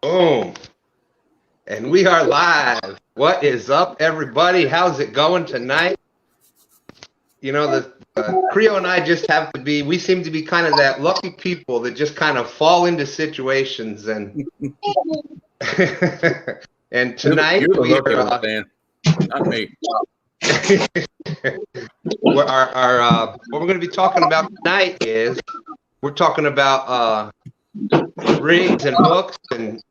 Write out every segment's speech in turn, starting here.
Boom. And we are live. What is up, everybody? How's it going tonight? You know, the Creole and I just have to be, we seem to be kind of that lucky people that just kind of fall into situations. And and tonight, you're the lucky one, man. Not me. What we're going to be talking about tonight is we're talking about rigs and hooks and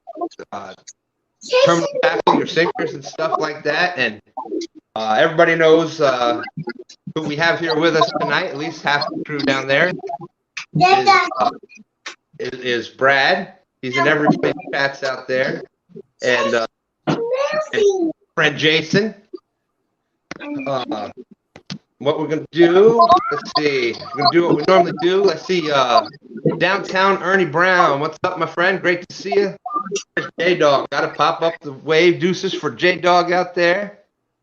terminal tackling or sinkers and stuff like that. And everybody knows who we have here with us tonight. At least half the crew down there is Brad. He's in everybody's chats out there, and friend Jason. What we're gonna do? Let's see. We're gonna do what we normally do. Let's see. Downtown Ernie Brown. What's up, my friend? Great to see you. There's J Dog. Got to pop up the wave. Deuces for J Dog out there.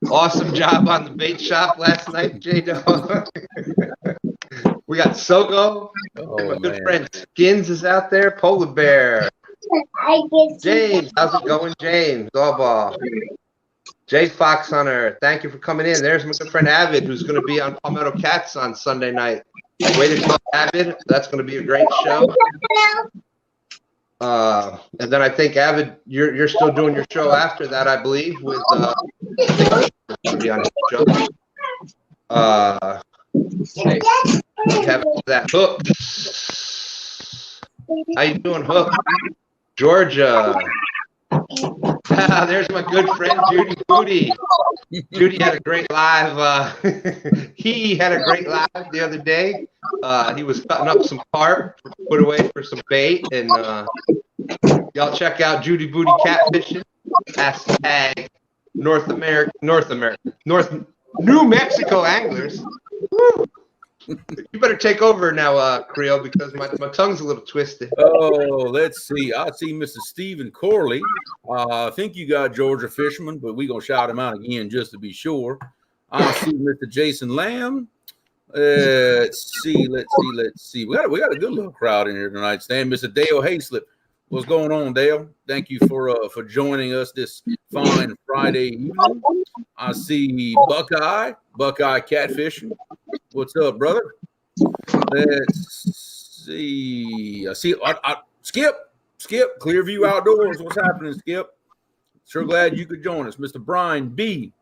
Awesome job on the bait shop last night, J Dog. We got Sogo. My good friend Skins is out there. Polar Bear. James, how's it going, James? All Jay Fox Hunter, thank you for coming in. There's my good friend Avid, who's going to be on Palmetto Cats on Sunday night. Way to go, Avid. That's going to be a great show. And then I think, Avid, you're still doing your show after that, I believe, with to be on his show. We have that Hook. How you doing, Hook? Georgia. There's my good friend Judy Booty. Judy had a great live. He had a great live the other day. He was cutting up some carp, put away for some bait, and y'all check out Judy Booty Catfishing. Hashtag New Mexico anglers. Woo. You better take over now, Creole, because my tongue's a little twisted. Oh, let's see. I see Mr. Stephen Corley. I think you got Georgia Fisherman, but we're going to shout him out again just to be sure. I see Mr. Jason Lamb. Let's see. We got a good little crowd in here tonight. Stan, Mr. Dale Hayslip. What's going on, Dale? Thank you for joining us this fine Friday evening. I see Buckeye Catfishing. What's up, brother? Let's see. I see Skip, Clearview Outdoors. What's happening, Skip? Sure glad you could join us. Mr. Brian B.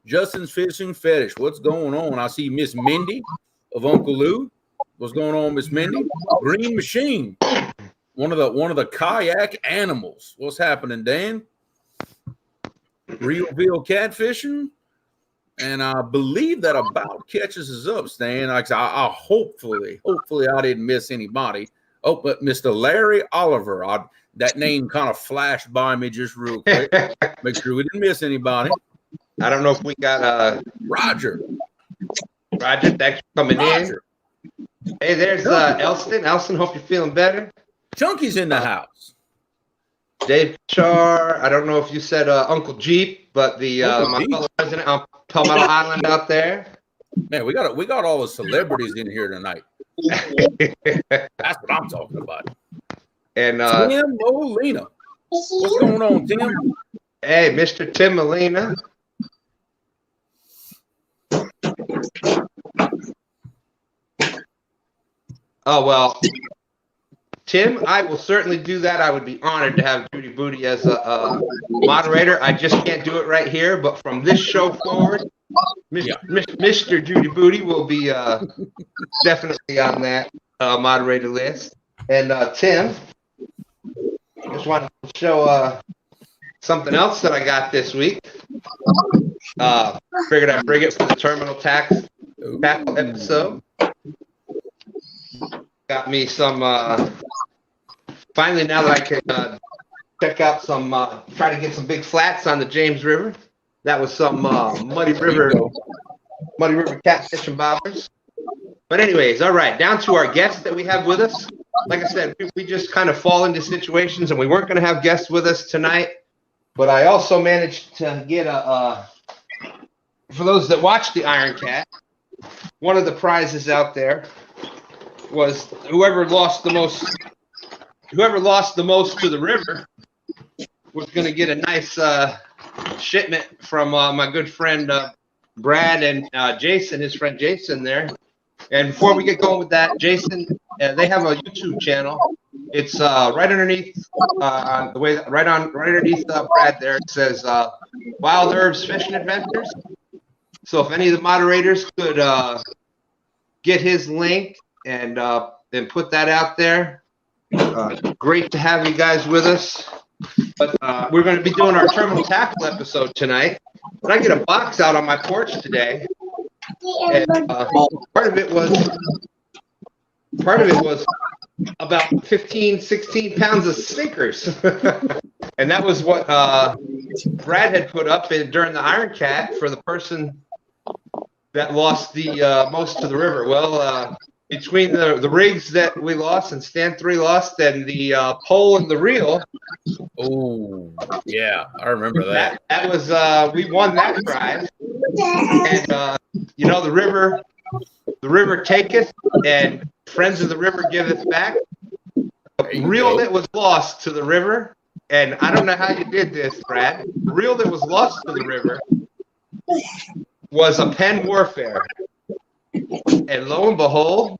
Justin's Fishing Fetish. What's going on? I see Miss Mindy of Uncle Lou. What's going on, Miss Mindy? Green Machine. One of the kayak animals. What's happening, Dan? Creole Catfishing. And I believe that about catches us up, Stan. I hopefully I didn't miss anybody. Oh, but Mr. Larry Oliver, that name kind of flashed by me just real quick. Make sure we didn't miss anybody. I don't know if we got Roger, thanks for coming in. Hey, there's Elston. Elston, hope you're feeling better. Chunky's in the house. Dave Char, I don't know if you said Uncle Jeep, but my fellow president on Palmetto Island out there. Man, we got all the celebrities in here tonight. That's what I'm talking about. And Tim Molina. What's going on, Tim? Hey, Mr. Tim Molina. Oh, well, Tim, I will certainly do that. I would be honored to have Judy Booty as a moderator. I just can't do it right here, but from this show forward, Mr. Judy Booty will be definitely on that moderator list. And Tim, just wanted to show something else that I got this week. Figured I'd bring it for the terminal tackle episode. Got me some, finally now that I can check out some, try to get some big flats on the James River. That was some Muddy River catfishing bobbers. But anyways, all right, down to our guests that we have with us. Like I said, we just kind of fall into situations, and we weren't going to have guests with us tonight. But I also managed to get for those that watch the Iron Cat, one of the prizes out there was whoever lost the most whoever lost the most to the river was going to get a nice shipment from my good friend Brad and Jason, his friend Jason there. And before we get going with that, Jason, they have a YouTube channel. It's right underneath right underneath Brad there. It says Wild Herbs Fishing Adventures. So if any of the moderators could get his link and put that out there, great to have you guys with us. But we're going to be doing our terminal tackle episode tonight. But I get a box out on my porch today, and part of it was about 15, 16 pounds of sinkers. And that was what Brad had put up during the Iron Cat for the person that lost the most to the river. Well, between the rigs that we lost and Stan 3 lost and the pole and the reel. Oh, yeah, I remember that. That was, we won that prize. And, you know, the river taketh and friends of the river giveth back. The reel that was lost to the river, and I don't know how you did this, Brad. The reel that was lost to the river was a Penn Warfare. And lo and behold,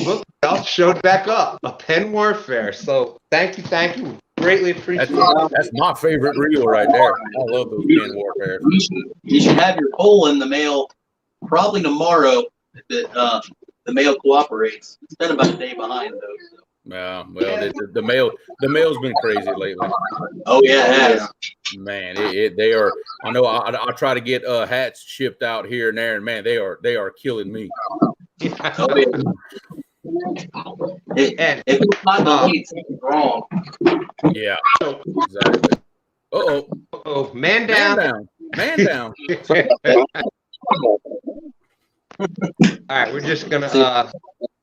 look, it showed back up, a Penn Warfare. So thank you. Greatly appreciate it. That's my favorite reel right there. I love those Penn Warfare. You should have your poll in the mail probably tomorrow if the mail cooperates. It's been about a day behind, though. So. Yeah, well, the mail's been crazy lately. Oh yeah, it has. Man, they are. I know. I try to get hats shipped out here and there, and man, they are killing me. Oh, yeah. If it's not the lead, something's wrong. Yeah, exactly. Uh-oh, man down. Man down. All right, we're just gonna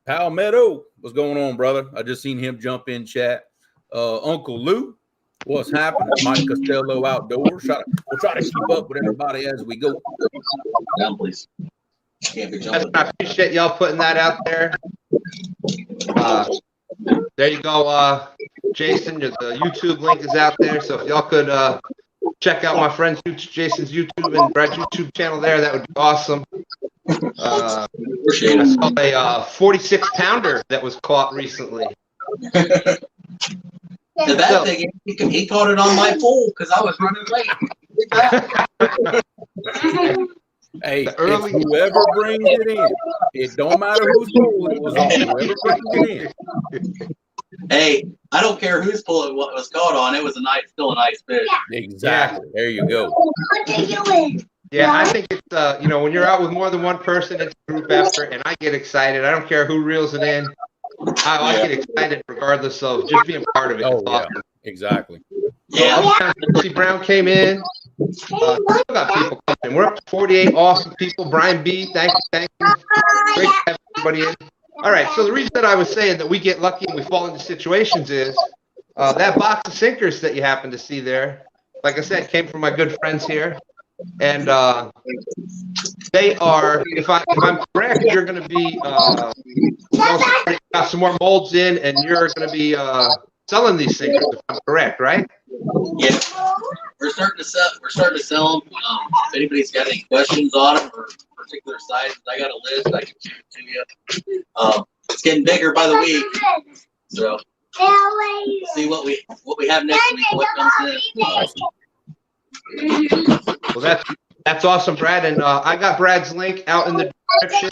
Palmetto, what's going on, brother? I just seen him jump in chat. Uncle Lou, what's happening? Mike Costello Outdoors. We'll try to keep up with everybody as we go. Down, please. Can't be jumping. I appreciate y'all putting that out there. There you go, Jason. The YouTube link is out there, so if y'all could check out my friend Jason's YouTube and Brad's YouTube channel there, that would be awesome. I saw a 46-pounder that was caught recently. The bad thing is he caught it on my pole because I was running late. Hey, it's whoever brings it in. It don't matter whose pole it was on. Whoever brings it in. Hey, I don't care whose pole it was caught on. It was still a nice fish. Exactly. There you go. Yeah, I think it's when you're out with more than one person, it's a group effort, and I get excited. I don't care who reels it in. I get excited regardless of just being part of it. Oh, yeah, exactly. Yeah. Lucy Brown came in. Still got people coming. We're up to 48 awesome people. Brian B, thank you. Great to have everybody in. All right, so the reason that I was saying that we get lucky and we fall into situations is that box of sinkers that you happen to see there, like I said, came from my good friends here. And they are, if I'm correct, you're going to be got some more molds in, and you're going to be selling these sinkers. If I'm correct, right? Yeah, we're starting to sell them. If anybody's got any questions on them or particular sizes, I got a list. I can shoot it to you. It's getting bigger by the week, so see what we have next week. What comes in. Awesome. Well, that's awesome, Brad. And I got Brad's link out in the description.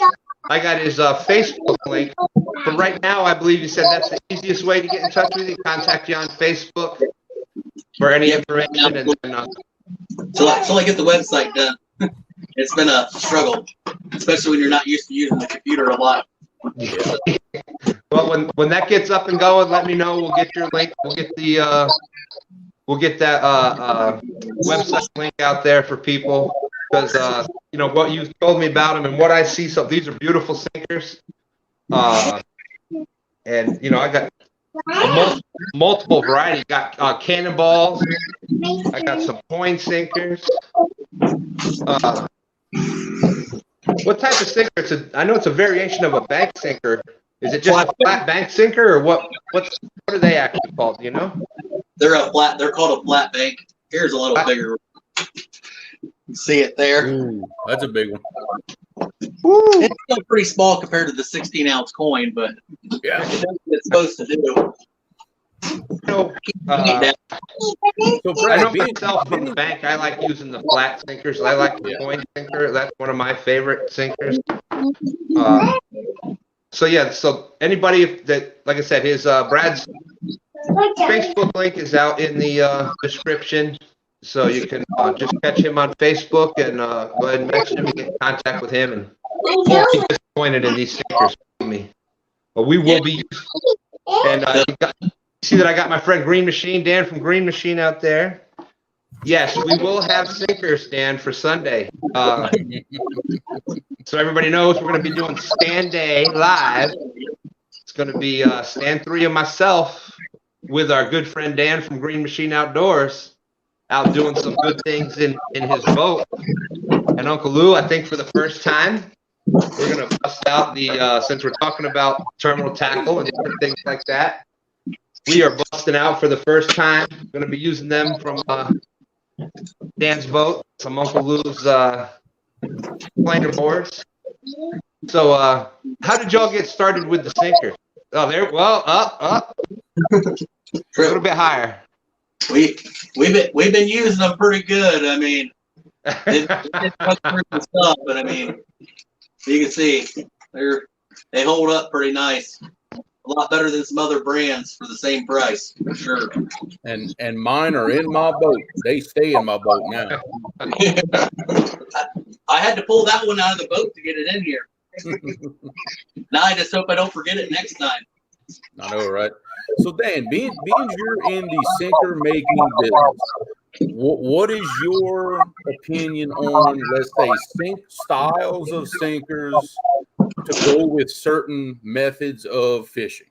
I got his Facebook link. But right now, I believe you said that's the easiest way to get in touch with you. Contact you on Facebook for any information. And then, till I get the website done. It's been a struggle, especially when you're not used to using the computer a lot. Yeah. Well, when that gets up and going, let me know. We'll get your link. We'll get that website link out there for people because what you told me about them and what I see. So these are beautiful sinkers, and I got multiple varieties. Got cannonballs. I got some point sinkers. What type of sinker? I know it's a variation of a bank sinker. Is it just a flat bank sinker or what? what are they actually called? Do you know? They're called a flat bank. Here's a little bigger. See it there? Ooh, that's a big one. Woo. It's still pretty small compared to the 16-ounce coin, but Yeah. it does what it's supposed to do. You know, So I Brad, know myself from the bank, I like using the flat sinkers. I like the coin sinker. That's one of my favorite sinkers. So anybody that, like I said, his Brad's Facebook link is out in the description. So you can just catch him on Facebook and go ahead and message him and get in contact with him, and won't be disappointed in these sinkers with me. But we will be. And see that I got my friend Green Machine, Dan from Green Machine out there. Yes, we will have sinkers, Dan, for Sunday. So everybody knows we're going to be doing Stan Day live. It's going to be Stan 3 and myself with our good friend Dan from Green Machine Outdoors out doing some good things in his boat. And Uncle Lou, I think for the first time, we're going to bust out since we're talking about terminal tackle and different things like that, we are busting out for the first time. Going to be using them from Dan's boat, some Uncle Lou's planer boards. So how did y'all get started with the sinker? Oh, there. Well, up. A little bit higher. We've been using them pretty good. I mean, it's stuff, but I mean, you can see they hold up pretty nice. A lot better than some other brands for the same price, for sure. And mine are in my boat. They stay in my boat now. I had to pull that one out of the boat to get it in here. Now I just hope I don't forget it next time. I know, right? So Dan, being you're in the sinker making business, what is your opinion on, let's say, styles of sinkers to go with certain methods of fishing?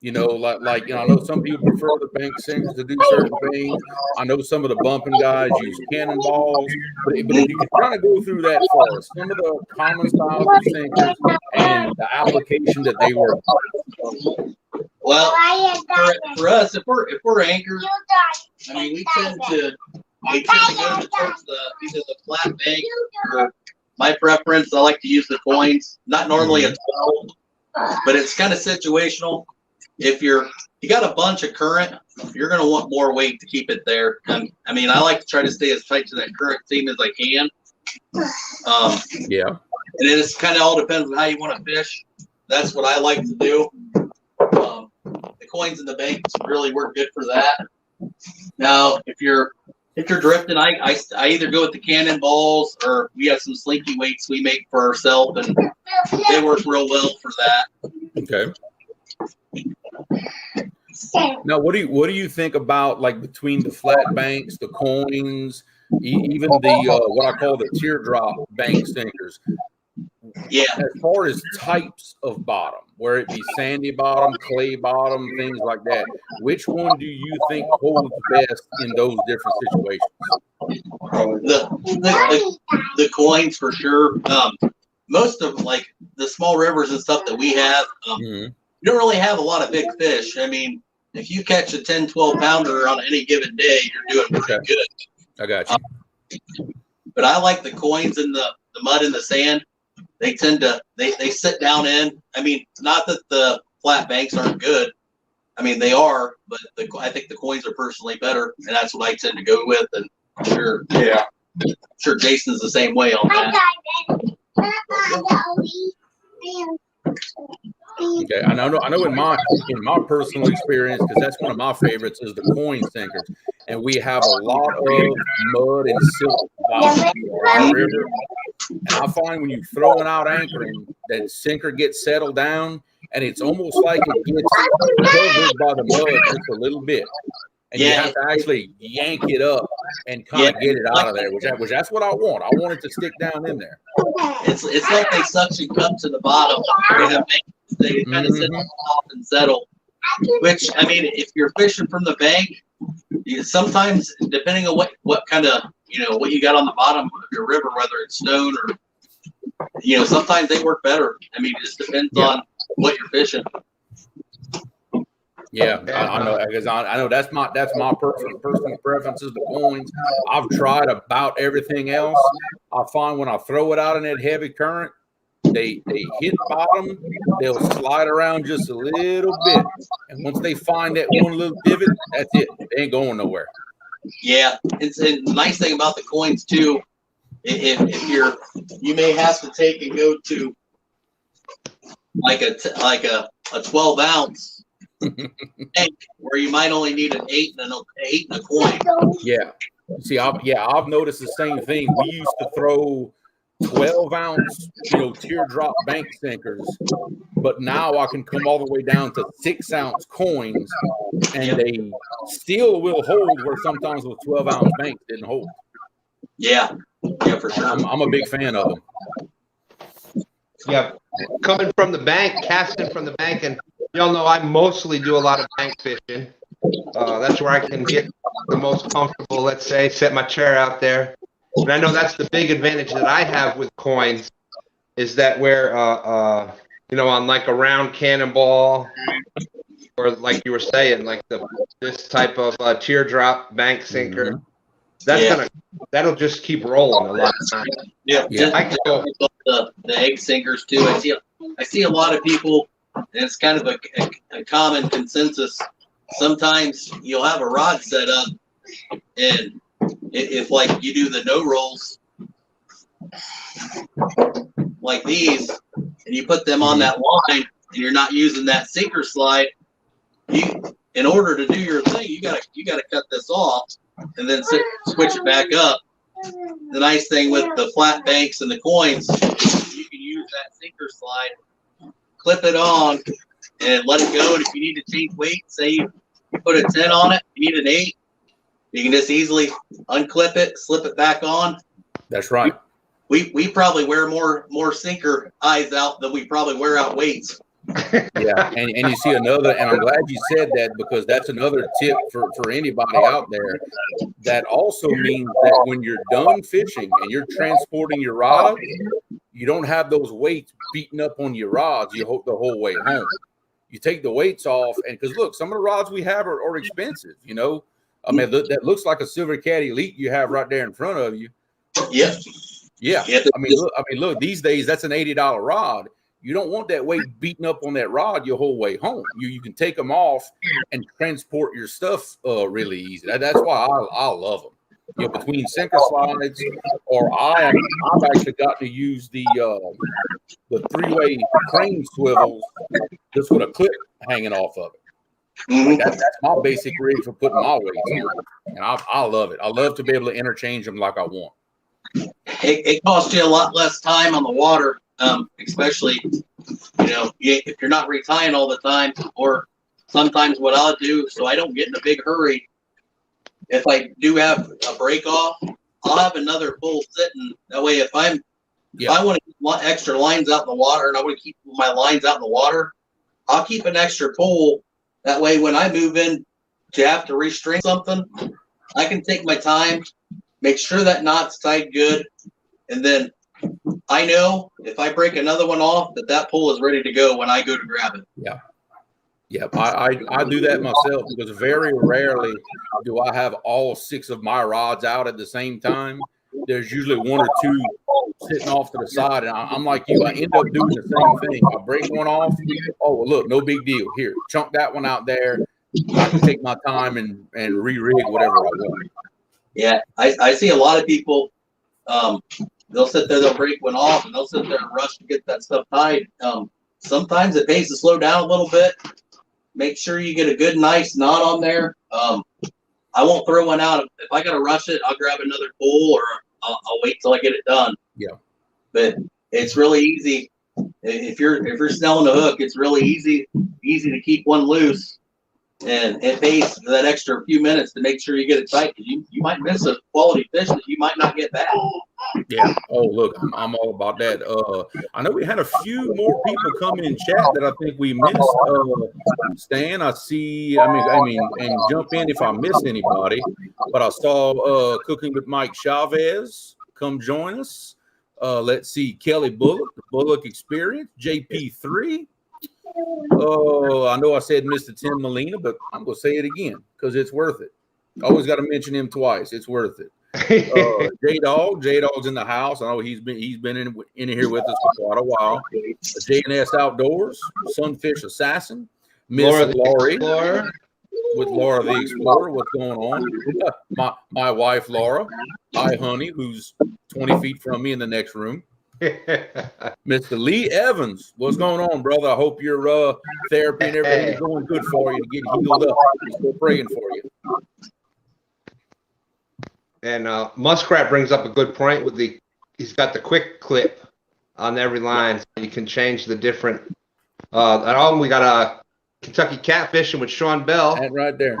You know, like I know some people prefer the bank sinkers to do certain things. I know some of the bumping guys use cannonballs, but if you can kind of go through that for us, some of the common styles of sinkers and the application that they work with. Well, for us, if we're anchored, I mean, we tend to go towards either the flat bank, or my preference, I like to use the coins. Not normally a 12, but it's kind of situational. If you got a bunch of current, you're going to want more weight to keep it there. I mean, I like to try to stay as tight to that current seam as I can. Yeah. And it just kind of all depends on how you want to fish. That's what I like to do. The coins in the banks really work good for that. Now, if you're drifting, I either go with the cannonballs, or we have some slinky weights we make for ourselves, and they work real well for that. Okay. Now, what do you think about, like, between the flat banks, the coins, even the what I call the teardrop bank sinkers? Yeah. As far as types of bottom, where it be sandy bottom, clay bottom, things like that, which one do you think holds best in those different situations? The coins for sure. Most of, like, the small rivers and stuff that we have, you don't really have a lot of big fish. I mean, if you catch a 10, 12 pounder on any given day, you're doing pretty good. I got you. But I like the coins in the mud and the sand. They tend to, they sit down in. I mean, not that the flat banks aren't good. I mean, they are, but I think the coins are personally better, and that's what I tend to go with. And sure, yeah, I'm sure Jason's the same way on that. Okay, I know in my personal experience, because that's one of my favorites, is the coin sinkers, and we have a lot of mud and silt bottom on our river. And I find when you throw it out anchoring, that sinker gets settled down, and it's almost like it gets covered by the mud just a little bit, and you have to actually yank it up and kind of get it out of there, which that's what I want. I want it to stick down in there. It's like they suction cup to the bottom. They kind of sit off and settle. Which, I mean, if you're fishing from the bank, sometimes, depending on what kind of, what you got on the bottom of your river, whether it's stone or, sometimes they work better. I mean, it just depends on what you're fishing. Yeah, I know, because I know that's my personal preferences. The coins, I've tried about everything else. I find when I throw it out in that heavy current, they hit bottom, they'll slide around just a little bit, and once they find that one little divot, that's it. They ain't going nowhere. Yeah, it's a nice thing about the coins too. If you may have to take and go to like a 12 ounce tank where you might only need an 8 and a coin. Yeah. See, I've noticed the same thing. We used to throw 12 ounce, teardrop bank sinkers, but now I can come all the way down to 6 ounce coins, and they still will hold where sometimes with 12 ounce banks didn't hold. Yeah, for sure. I'm a big fan of them. Yeah, coming from the bank, casting from the bank, and y'all know I mostly do a lot of bank fishing. That's where I can get the most comfortable, let's say, set my chair out there. And I know that's the big advantage that I have with coins is that where, on like a round cannonball or like you were saying, like this type of teardrop bank sinker, that'll just keep rolling a lot of times. Yeah. I can go the egg sinkers too. I see a lot of people, and it's kind of a common consensus. Sometimes you'll have a rod set up, and if like you do the no rolls like these, and you put them on that line, and you're not using that sinker slide, in order to do your thing, you gotta cut this off and then switch it back up. The nice thing with the flat banks and the coins, you can use that sinker slide, clip it on, and let it go. And if you need to change weight, say you put a 10 on it, you need an 8, you can just easily unclip it, slip it back on. That's right. We probably wear more sinker eyes out than we probably wear out weights. Yeah, and you see another, and I'm glad you said that, because that's another tip for anybody out there. That also means that when you're done fishing and you're transporting your rod, you don't have those weights beating up on your rods the whole way home. You take the weights off, and because look, some of the rods we have are expensive. I mean, that looks like a Silver Cat Elite you have right there in front of you. Yeah. Yeah. I mean, look. These days, that's an $80 rod. You don't want that weight beating up on that rod your whole way home. You can take them off and transport your stuff really easy. That's why I love them. Between sinker slides, or I've actually got to use the 3-way crane swivels just with a clip hanging off of it. Like that's my basic rig for putting my weights on, and I love it. I love to be able to interchange them like I want. It costs you a lot less time on the water. Especially, if you're not retying all the time, or sometimes what I'll do, so I don't get in a big hurry, if I do have a break off, I'll have another pole sitting. That way, if I want to keep extra lines out in the water, and I want to keep my lines out in the water, I'll keep an extra pole. That way, when I move in to have to restring something, I can take my time, make sure that knot's tied good, and then I know if I break another one off, that pole is ready to go when I go to grab it. Yeah. Yeah, I do that myself, because very rarely do I have all 6 of my rods out at the same time. There's usually 1 or 2 sitting off to the side, and I'm like you. I end up doing the same thing. I break one off. Oh, well, look, no big deal. Here, chunk that one out there. I can take my time and re-rig whatever I want. Yeah, I see a lot of people. They'll sit there, they'll break one off, and they'll sit there and rush to get that stuff tied. Sometimes it pays to slow down a little bit. Make sure you get a good, nice knot on there. I won't throw one out. If I got to rush it, I'll grab another pole, or I'll wait till I get it done. Yeah. But it's really easy. If you're snelling a hook, it's really easy to keep one loose. And it pays that extra few minutes to make sure you get it tight, because you might miss a quality fish that you might not get back. Yeah. Oh, look, I'm all about that. I know we had a few more people come in chat that I think we missed. Stan, I see. I mean, and jump in if I miss anybody. But I saw Cooking with Mike Chavez come join us. Let's see, Kelly Bullock, the Bullock Experience, JP3. Oh, I know I said Mr. Tim Molina, but I'm gonna say it again because it's worth it. Always got to mention him twice. It's worth it. J-Dog's in the house. I know he's been in here with us for quite a while. J&S Outdoors, Sunfish Assassin, Miss Laurie with Laura the Explorer. What's going on? My wife Laura. Hi, honey, who's 20 feet from me in the next room. Mr. Lee Evans, what's going on, brother? I hope your therapy and everything is going good for you to get healed up. We're still praying for you. And Muskrat brings up a good point with he's got the quick clip on every line, so you can change the different. We got Kentucky Catfishing with Sean Bell. That right there.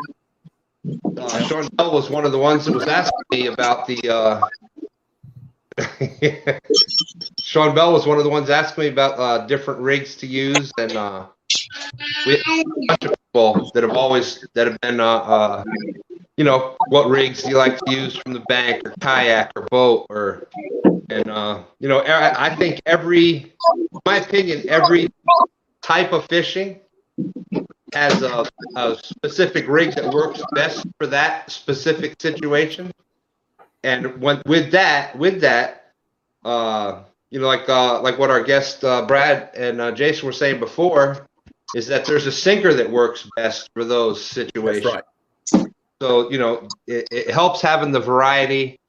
Sean Bell was one of the ones that was asking me about the. Sean Bell was one of the ones asking me about different rigs to use, and we have a bunch of people that have been what rigs do you like to use from the bank or kayak or boat I think in my opinion, every type of fishing has a specific rig that works best for that specific situation. And with that, like what our guest Brad and Jason were saying before, is that there's a sinker that works best for those situations. That's right. So, it helps having the variety.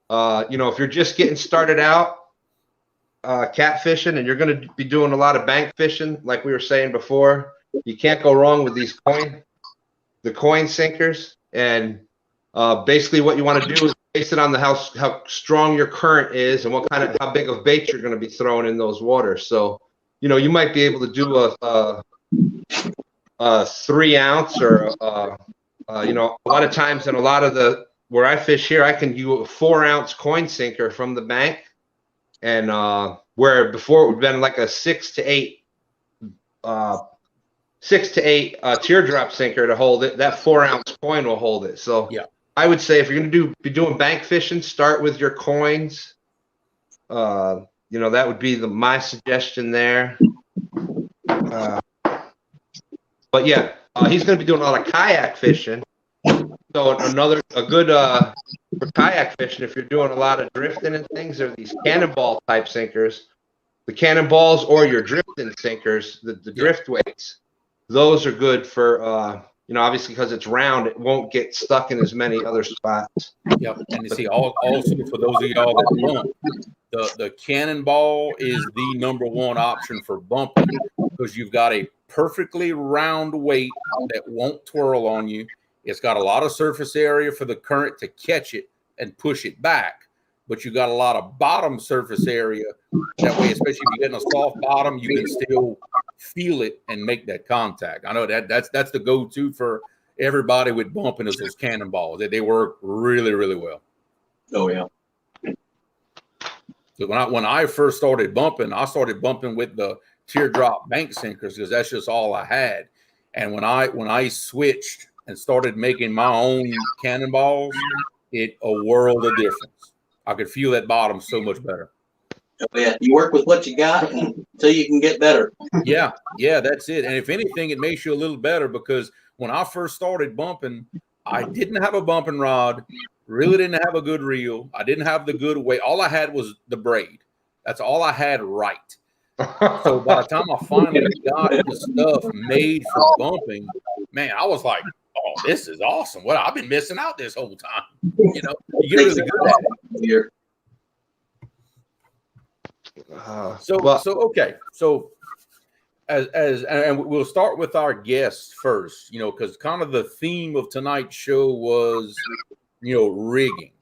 If you're just getting started out catfishing and you're going to be doing a lot of bank fishing, like we were saying before, you can't go wrong with these coin sinkers. And basically what you want to do is base it on how strong your current is and how big of bait you're going to be throwing in those waters. So, you might be able to do a 3 ounce or a lot of times in a lot of where I fish here, I can use a 4 ounce coin sinker from the bank, and where before it would have been like a 6 to 8 teardrop sinker to hold it. That 4 ounce coin will hold it. So yeah, I would say if you're going to be doing bank fishing, start with your coins. That would be my suggestion there. But yeah, he's going to be doing a lot of kayak fishing. So a good for kayak fishing, if you're doing a lot of drifting and things, are these cannonball type sinkers. The cannonballs or your drifting sinkers, the drift weights, those are good for obviously because it's round, it won't get stuck in as many other spots. Yep, and you see, also for those of y'all that bump, the cannonball is the #1 option for bumping because you've got a perfectly round weight that won't twirl on you. It's got a lot of surface area for the current to catch it and push it back, but you got a lot of bottom surface area. That way, especially if you're getting a soft bottom, you can still feel it and make that contact. I know that's the go-to for everybody with bumping is those cannonballs. They work really, really well. Oh yeah. So when I first started bumping, I started bumping with the teardrop bank sinkers because that's just all I had. And when I switched and started making my own cannonballs, it a world of difference. I could feel that bottom so much better. Oh, yeah, you work with what you got until you can get better. Yeah, that's it. And if anything, it makes you a little better because when I first started bumping, I didn't have a bumping rod, really didn't have a good reel. I didn't have the good weight. All I had was the braid. That's all I had right. So by the time I finally got the stuff made for bumping, man, I was like, oh, this is awesome. Well, I've been missing out this whole time. You get really good at it. Here. Okay. So and we'll start with our guests first, because kind of the theme of tonight's show was, rigging.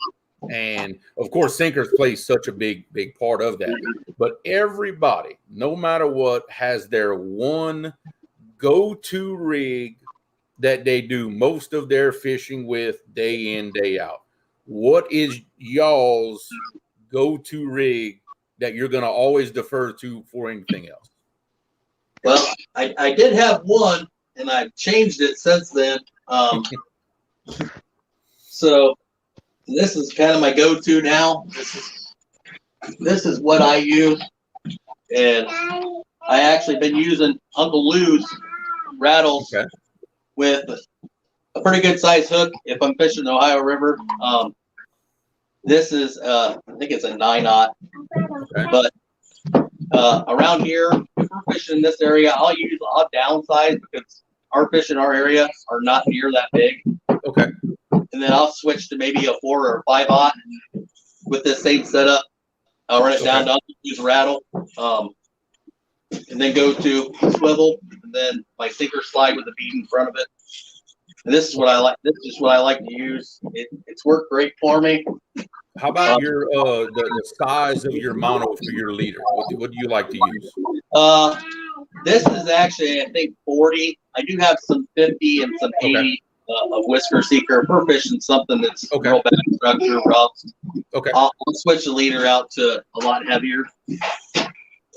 And of course, sinkers play such a big part of that. But everybody, no matter what, has their one go-to rig that they do most of their fishing with day in, day out. What is y'all's go-to rig that you're going to always defer to for anything else? Well, I did have one, and I've changed it since then. So this is kind of my go-to now. This is what I use, and I actually been using Uncle Lou's rattles with a pretty good size hook if I'm fishing the Ohio River. This is I think it's a 9/0, but around here, if we're fishing in this area, I'll downsize because our fish in our area are not near that big. Okay. And then I'll switch to maybe a 4 or 5/0 with this same setup. I'll run it down to use rattle, and then go to swivel, and then my sinker slide with the bead in front of it. And this is what I like. This is what I like to use. It's worked great for me. How about your the size of your mono for your leader? What do you like to use? This is actually, I think, 40. I do have some 50 and some 80 of Whisker Seeker. If we're fishing something that's real bad structure, rough, I'll switch the leader out to a lot heavier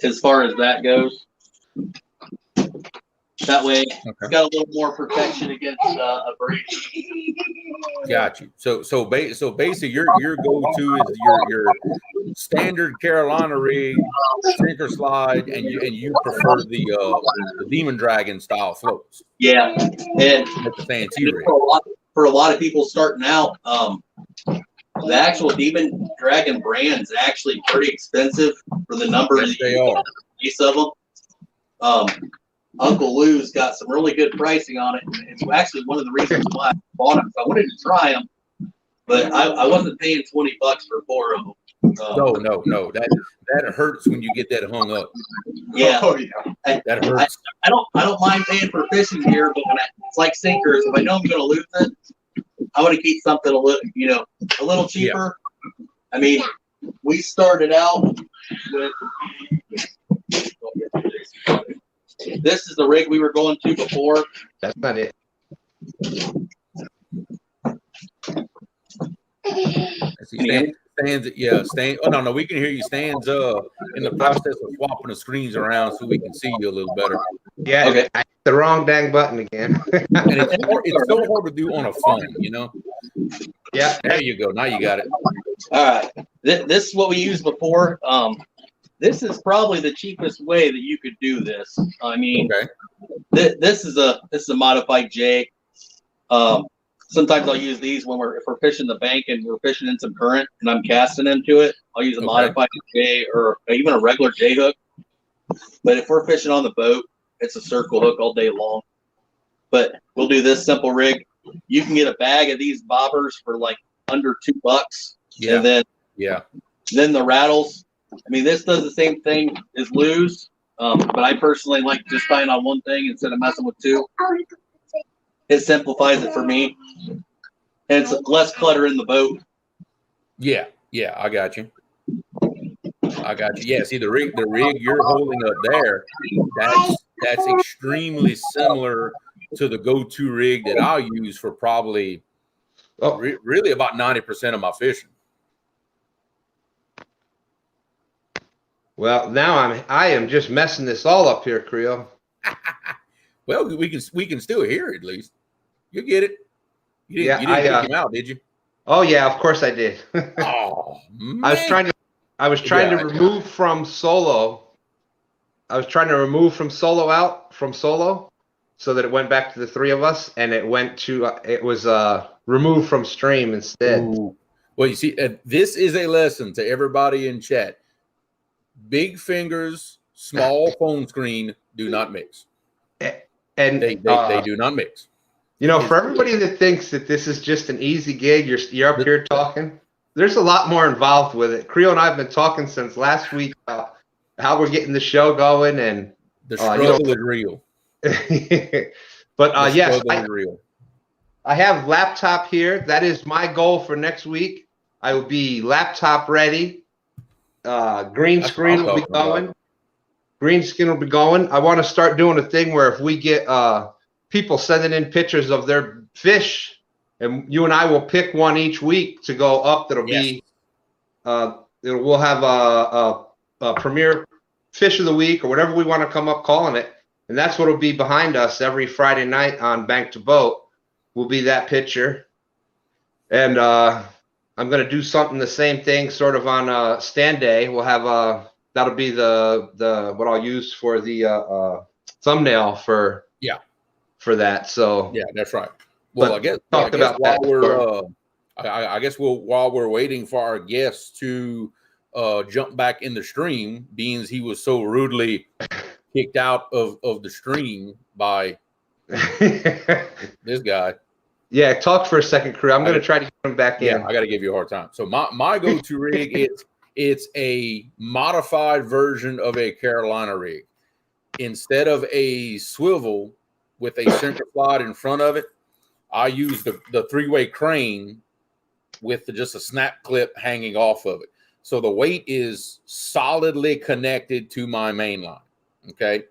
as far as that goes. That way, it's got a little more protection against a break. Got you. So basically, your go-to is your standard Carolina rig, sinker slide, and you prefer the Demon Dragon style floats. Yeah, and the fancy rig. For a lot of people starting out, the actual Demon Dragon brand is actually pretty expensive for the number of them. Uncle Lou's got some really good pricing on it. It's actually one of the reasons why I bought them. I wanted to try them, but I wasn't paying $20 for 4 of them. No. That hurts when you get that hung up. Yeah, that hurts. I don't mind paying for fishing gear, but it's like sinkers. If I know I'm going to lose it, I want to keep something a little cheaper. Yeah. I mean, we started out with. This is the rig we were going to before. That's not it. Stan. Oh no, we can hear you. Stan's in the process of swapping the screens around so we can see you a little better. Yeah, I hit the wrong dang button again. And it's so hard to do on a phone, you know. Yeah, there you go. Now you got it. All right, this is what we used before. This is probably the cheapest way that you could do this. I mean, this is a modified J. Sometimes I'll use these if we're fishing the bank and we're fishing in some current and I'm casting into it. I'll use a modified J or even a regular J hook. But if we're fishing on the boat, it's a circle hook all day long. But we'll do this simple rig. You can get a bag of these bobbers for like under $2. Yeah. And then the rattles. I mean, this does the same thing as Lou's, but I personally like just tying on one thing instead of messing with two. It simplifies it for me. And it's less clutter in the boat. Yeah, I got you. Yeah, see the rig you're holding up there, that's extremely similar to the go-to rig that I'll use for probably really about 90% of my fishing. Well, now I am just messing this all up here, Creole. Well, we can still hear it at least. You get it. You didn't kick him out, did you? Oh yeah, of course I did. Oh man. I was trying to remove from solo. I was trying to remove from solo out from solo so that it went back to the three of us, and it went to it was removed from stream instead. Ooh. Well, you see, this is a lesson to everybody in chat. Big fingers, small phone screen do not mix. And they do not mix. You know, for everybody that thinks that this is just an easy gig, you're up here talking. There's a lot more involved with it. Creole and I have been talking since last week about how we're getting the show going, and the struggle is real. But yes, I have laptop here. That is my goal for next week. I will be laptop ready. Green screen will be going. Green screen will be going. I want to start doing a thing where if we get people sending in pictures of their fish, and you and I will pick one each week to go up. That'll be we'll have a premier fish of the week or whatever we want to come up calling it, and that's what will be behind us every Friday night on Bank to Boat. Will be that picture, and I'm going to do something the same thing sort of on stand day. We'll have that'll be the what I'll use for the thumbnail for that. So yeah, that's right. Well, I guess while we're waiting for our guests to jump back in the stream, being he was so rudely kicked out of the stream by this guy. Yeah, talk for a second, crew. I'm going to try to get him back in. Yeah, I got to give you a hard time. So my go-to rig, it's a modified version of a Carolina rig. Instead of a swivel with a center slide in front of it, I use the three-way crane with just a snap clip hanging off of it. So the weight is solidly connected to my main line. Okay.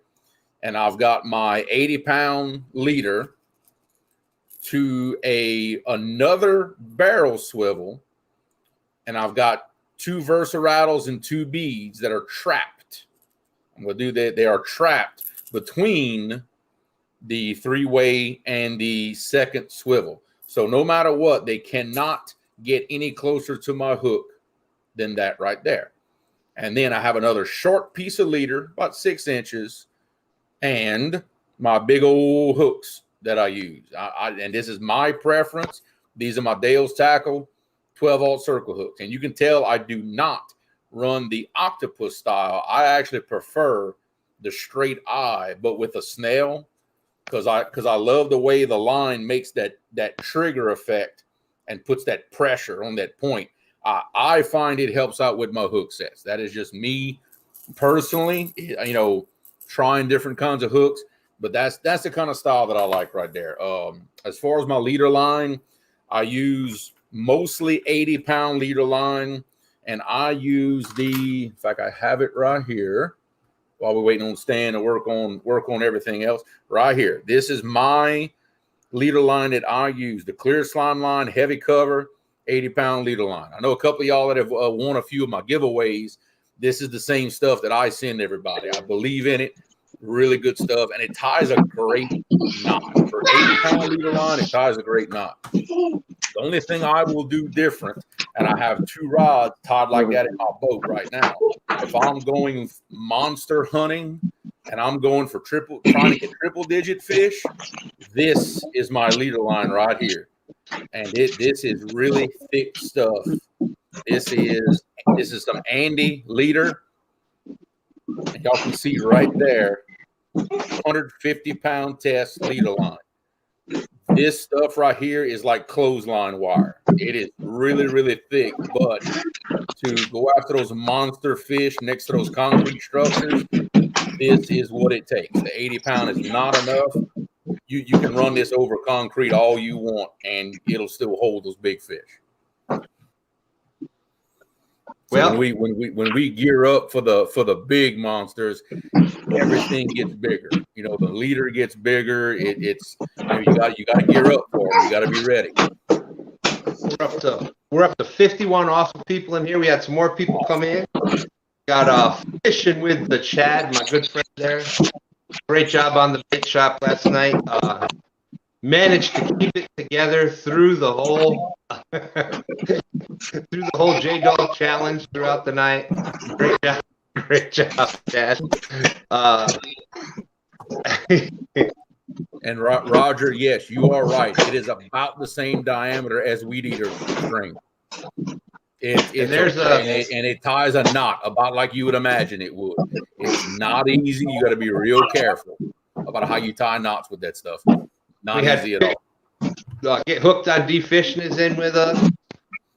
And I've got my 80-pound leader to another barrel swivel, and I've got 2 Versarattles and 2 beads that are trapped. I'm going to do that. They are trapped between the 3-way and the second swivel. So no matter what, they cannot get any closer to my hook than that right there. And then I have another short piece of leader, about 6 inches, and my big old hooks that I use. And this is my preference. These are my Dale's Tackle 12-aught circle hooks. And you can tell I do not run the octopus style. I actually prefer the straight eye, but with a snail, because I love the way the line makes that trigger effect and puts that pressure on that point. I find it helps out with my hook sets. That is just me personally, trying different kinds of hooks. But that's the kind of style that I like right there. As far as my leader line, I use mostly 80-pound leader line, and I use in fact, I have it right here while we're waiting on Stan to work on everything else. Right here, this is my leader line that I use, the clear slime line, heavy cover, 80-pound leader line. I know a couple of y'all that have won a few of my giveaways. This is the same stuff that I send everybody. I believe in it. Really good stuff, and it ties a great knot. For 80-pound leader line, it ties a great knot. The only thing I will do different, and I have 2 rods tied like that in my boat right now. If I'm going monster hunting and I'm going for trying to get triple-digit fish, this is my leader line right here. And this is really thick stuff. This is some Andy leader. And y'all can see right there, 150-pound test leader line. This stuff right here is like clothesline wire. It is really, really thick, but to go after those monster fish next to those concrete structures, this is what it takes. The 80-pound is not enough. You can run this over concrete all you want, and it'll still hold those big fish. Well, so when we gear up for the big monsters, everything gets bigger. The leader gets bigger. You got to gear up for it. You got to be ready. We're up to 51 awesome people in here. We had some more people come in. Got fishing with the Chad, my good friend there. Great job on the bait shop last night. Managed to keep it together through the whole J-Dog challenge throughout the night. Great job, Chad. And Roger, yes, you are right. It is about the same diameter as weed eater string. And it ties a knot about like you would imagine it would. It's not easy. You got to be real careful about how you tie knots with that stuff. Not easy at all. Get Hooked on D-Fishing is in with us.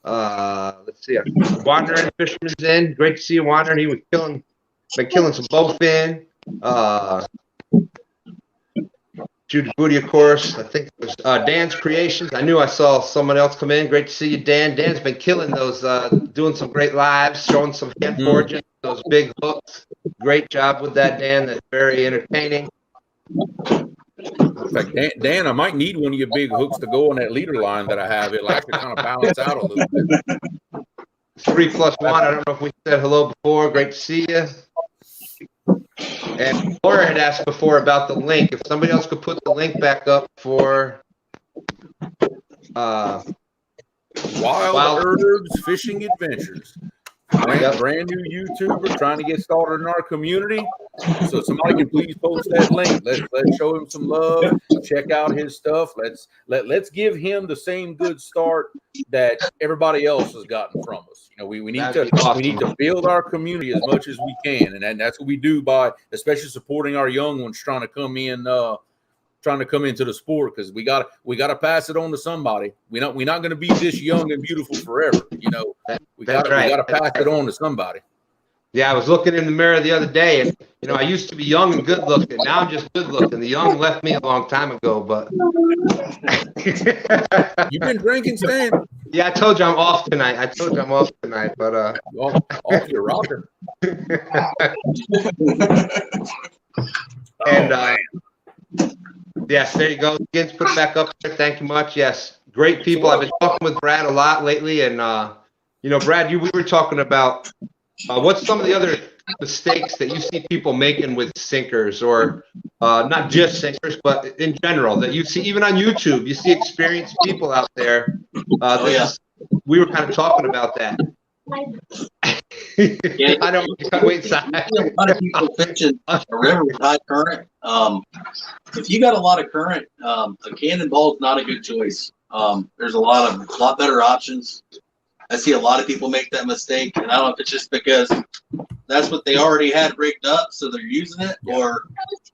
Let's see. Wandering Fisherman's in. Great to see you, Wandering. He was been killing some bowfin. Judy Booty, of course. I think it was Dan's Creations. I knew I saw someone else come in. Great to see you, Dan. Dan's been killing those, doing some great lives, showing some hand forging, those big hooks. Great job with that, Dan. That's very entertaining. In fact, Dan, I might need one of your big hooks to go on that leader line that I have. It'll actually kind of balance out a little bit. 3+1. I don't know if we said hello before. Great to see you. And Laura had asked before about the link. If somebody else could put the link back up for Wild Herbs Fishing Adventures. brand new YouTuber trying to get started in our community. So somebody can please post that link. Let's show him some love. Check out his stuff. Let's give him the same good start that everybody else has gotten from us. You know, we need to build our community as much as we can, and that's what we do by especially supporting our young ones trying to come into the sport, because we got to pass it on to somebody. We're not going to be this young and beautiful forever. You know, we got to pass it on to somebody. Yeah, I was looking in the mirror the other day, and you know, I used to be young and good looking. Now I'm just good looking. The young left me a long time ago, but you've been drinking, Stan? Yeah, I told you I'm off tonight. But off your rocker. And yes, there you go. Kids, put it back up there. Thank you much. Yes, great people. I've been talking with Brad a lot lately, and you know, Brad, we were talking about what's some of the other mistakes that you see people making with sinkers, or not just sinkers, but in general that you see even on YouTube. You see experienced people out there. We were kind of talking about that. Yeah, I don't wait. A lot of people fishing a river with high current. If you got a lot of current, a cannonball is not a good choice. There's a lot better options. I see a lot of people make that mistake, and I don't know if it's just because that's what they already had rigged up, so they're using it, or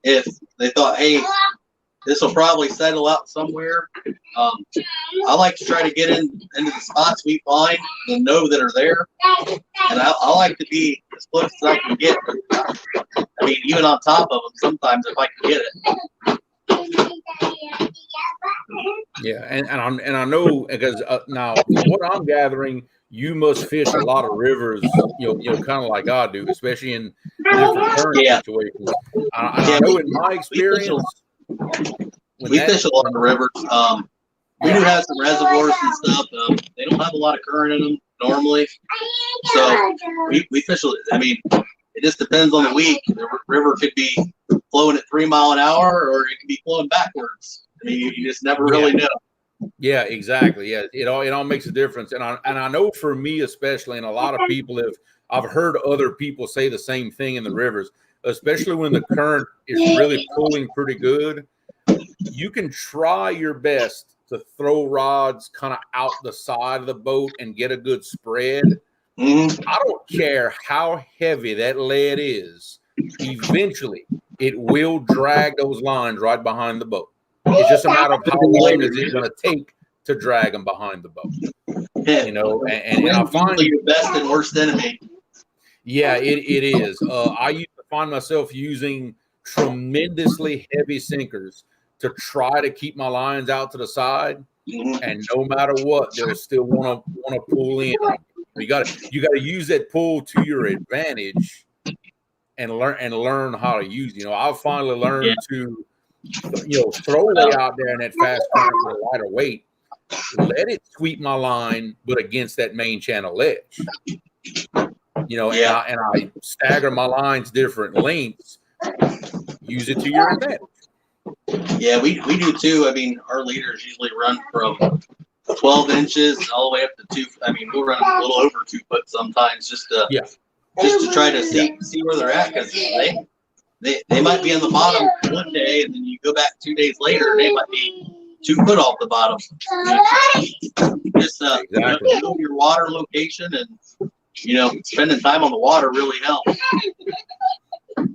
if they thought, hey, this will probably settle out somewhere. I like to try to get into the spots we find and know that are there, and I like to be as close as I can get. I mean, even on top of them, sometimes if I can get it. Yeah, and I know, because now what I'm gathering, you must fish a lot of rivers, you know, kind of like I do, especially in different current situations. I know in my experience, we fish a lot of rivers. We do have some reservoirs and stuff. They don't have a lot of current in them normally, so we fish. I mean, it just depends on the week. The river could be flowing at 3 miles an hour, or it could be flowing backwards. I mean, you just never really know. Yeah, exactly. Yeah, it all makes a difference, and I know for me especially, and a lot of people I've heard other people say the same thing in the rivers, especially when the current is really pulling pretty good. You can try your best to throw rods kind of out the side of the boat and get a good spread. Mm-hmm. I don't care how heavy that lead is. Eventually, it will drag those lines right behind the boat. It's just a matter of how long is it going to take to drag them behind the boat. Yeah. You know, and I find your best and worst enemy. Yeah, it is. I used to find myself using tremendously heavy sinkers to try to keep my lines out to the side, and no matter what, they'll still want to pull in. You got to use that pull to your advantage, and learn how to use. You know, I've finally learned to, you know, throw away out there in that fast current with a lighter weight, let it sweep my line, but against that main channel edge. You know, and I stagger my lines different lengths. Use it to your advantage. Yeah, we do too. I mean, our leaders usually run from 12 inches all the way up to 2. I mean, we'll run a little over 2 foot sometimes, just to try to see where they're at, because they might be on the bottom one day, and then you go back 2 days later, they might be 2 foot off the bottom. Just know your water location, and you know, spending time on the water really helps.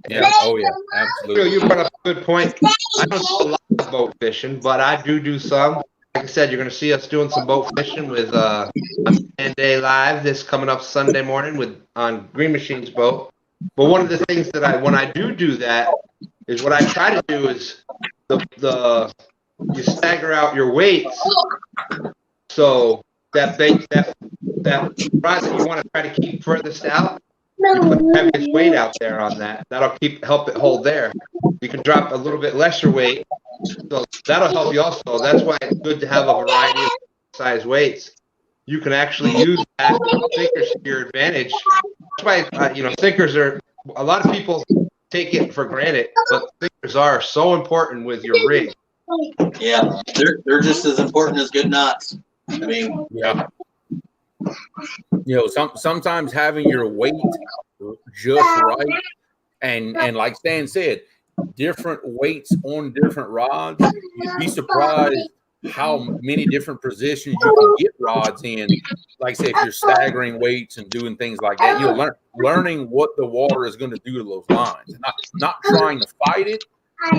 Yeah. Oh yeah. Absolutely. You brought up a good point. I don't do a lot of boat fishing, but I do some. Like I said, you're going to see us doing some boat fishing with Stan Day Live this coming up Sunday morning on Green Machine's boat. But one of the things that when I do that is what I try to do is you stagger out your weights, so that rod that you want to try to keep furthest out, you put the heaviest weight out there on that. That'll help it hold there. You can drop a little bit lesser weight, so that'll help you also. That's why it's good to have a variety of size weights. You can actually use that sinkers to your advantage. That's why sinkers are. A lot of people take it for granted, but sinkers are so important with your rig. Yeah, they're just as important as good knots. I mean, You know, sometimes having your weight just right, and like Stan said, different weights on different rods. You'd be surprised how many different positions you can get rods in. Like say if you're staggering weights and doing things like that, you'll learning what the water is going to do to those lines, and not trying to fight it,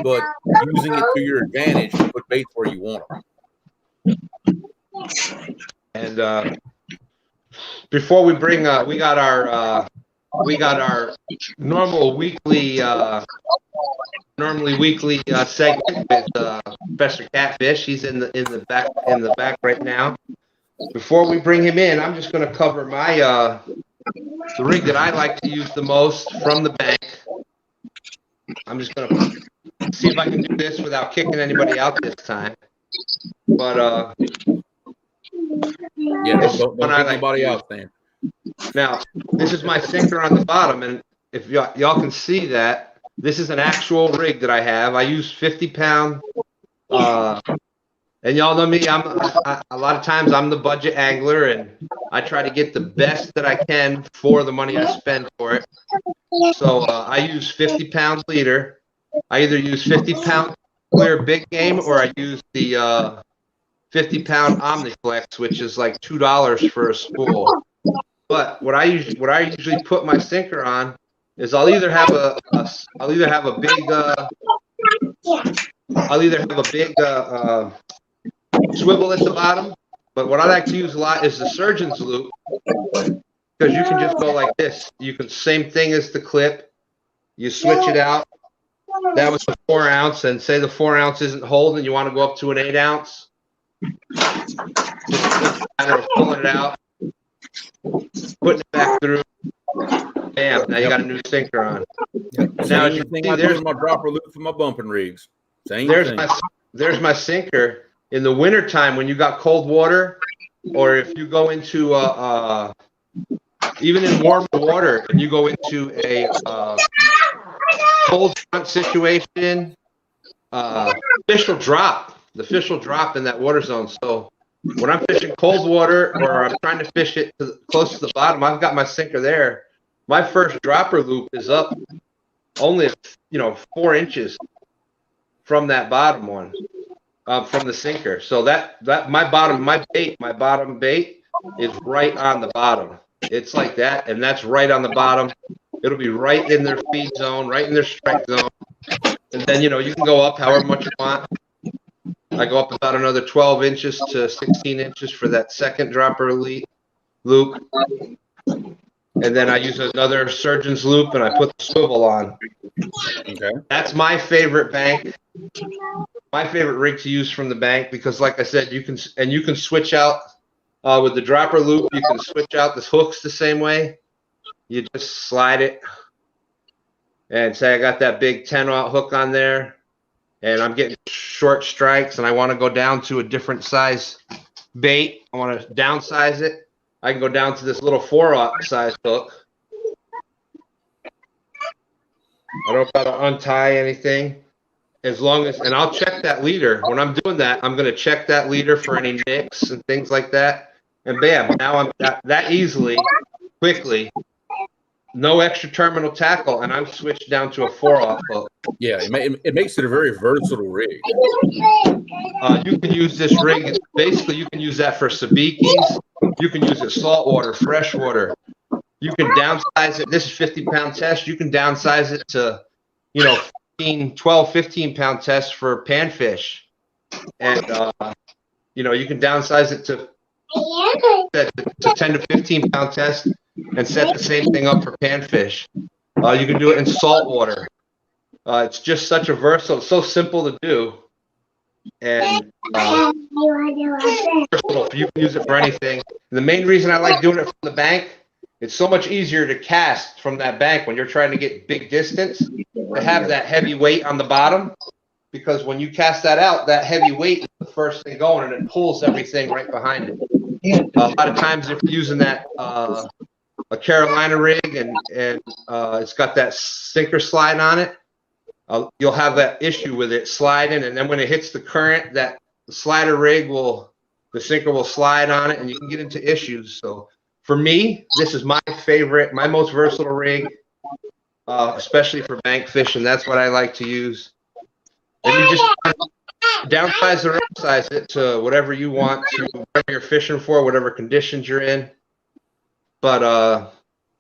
but using it to your advantage to put baits where you want them. And before we bring, we got our normal weekly, segment with Professor Catfish. He's in the back right now. Before we bring him in, I'm just going to cover my the rig that I like to use the most from the bank. I'm just going to see if I can do this without kicking anybody out this time. But yeah, don't kick anybody out, Stan. Now, this is my sinker on the bottom, and if y'all can see that, this is an actual rig that I have. I use 50-pound, and y'all know me. A lot of times I'm the budget angler, and I try to get the best that I can for the money I spend for it. So I use 50-pound leader. I either use 50-pound clear big game, or I use the 50-pound Omniflex, which is like $2 for a spool. But what I usually put my sinker on is I'll either have a big swivel at the bottom. But what I like to use a lot is the surgeon's loop, because you can just go like this. You can, same thing as the clip. You switch it out. That was the 4 ounce, and say the 4 ounce isn't holding, you want to go up to an 8 ounce. Just a matter of pulling it out, putting it back through. Bam! Now you got a new sinker on. Now as you see, there's my dropper loop for my bumping rigs. Same there's thing. There's my sinker. In the wintertime when you got cold water, or if you go into even in warmer water and you go into a cold front situation, fish will drop. The fish will drop in that water zone. So when I'm fishing cold water, or I'm trying to fish it close to the bottom, I've got my sinker there. My first dropper loop is up only 4 inches from that bottom one. From the sinker. So that my bottom bait is right on the bottom. It's like that, and that's right on the bottom. It'll be right in their feed zone, right in their strike zone. And then you can go up however much you want. I go up about another 12 inches to 16 inches for that second dropper loop. And then I use another surgeon's loop, and I put the swivel on. Okay. That's my favorite bank. My favorite rig to use from the bank, because like I said, you can switch out with the dropper loop. You can switch out the hooks the same way. You just slide it, and say I got that big 10-aught hook on there, and I'm getting short strikes, and I want to go down to a different size bait. I want to downsize it. I can go down to this little 4-aught size hook. I don't got to untie anything. As long as, and I'll check that leader. When I'm doing that, I'm going to check that leader for any nicks and things like that. And bam, now I'm that easily, quickly, no extra terminal tackle, and I'm switched down to a 4-aught hook. Yeah, it makes it a very versatile rig. You can use this rig. Basically, you can use that for sabikis. You can use it saltwater, freshwater. You can downsize it. This is 50-pound test. You can downsize it to, 12, 15-pound test for panfish. And, you can downsize it to 10 to 15-pound test and set the same thing up for panfish. You can do it in saltwater. It's just such a versatile, so simple to do. And versatile. You can use it for anything. And the main reason I like doing it from the bank, it's so much easier to cast from that bank when you're trying to get big distance, to have that heavy weight on the bottom, because when you cast that out, that heavy weight is the first thing going, and it pulls everything right behind it. A lot of times if you're using that a Carolina rig and it's got that sinker slide on it, you'll have that issue with it sliding, and then when it hits the current, that slider rig the sinker will slide on it, and you can get into issues. So For me, this is my favorite, my most versatile rig, especially for bank fishing. That's what I like to use. And you just downsize or upsize it to whatever you want to, whatever you're fishing for, whatever conditions you're in. But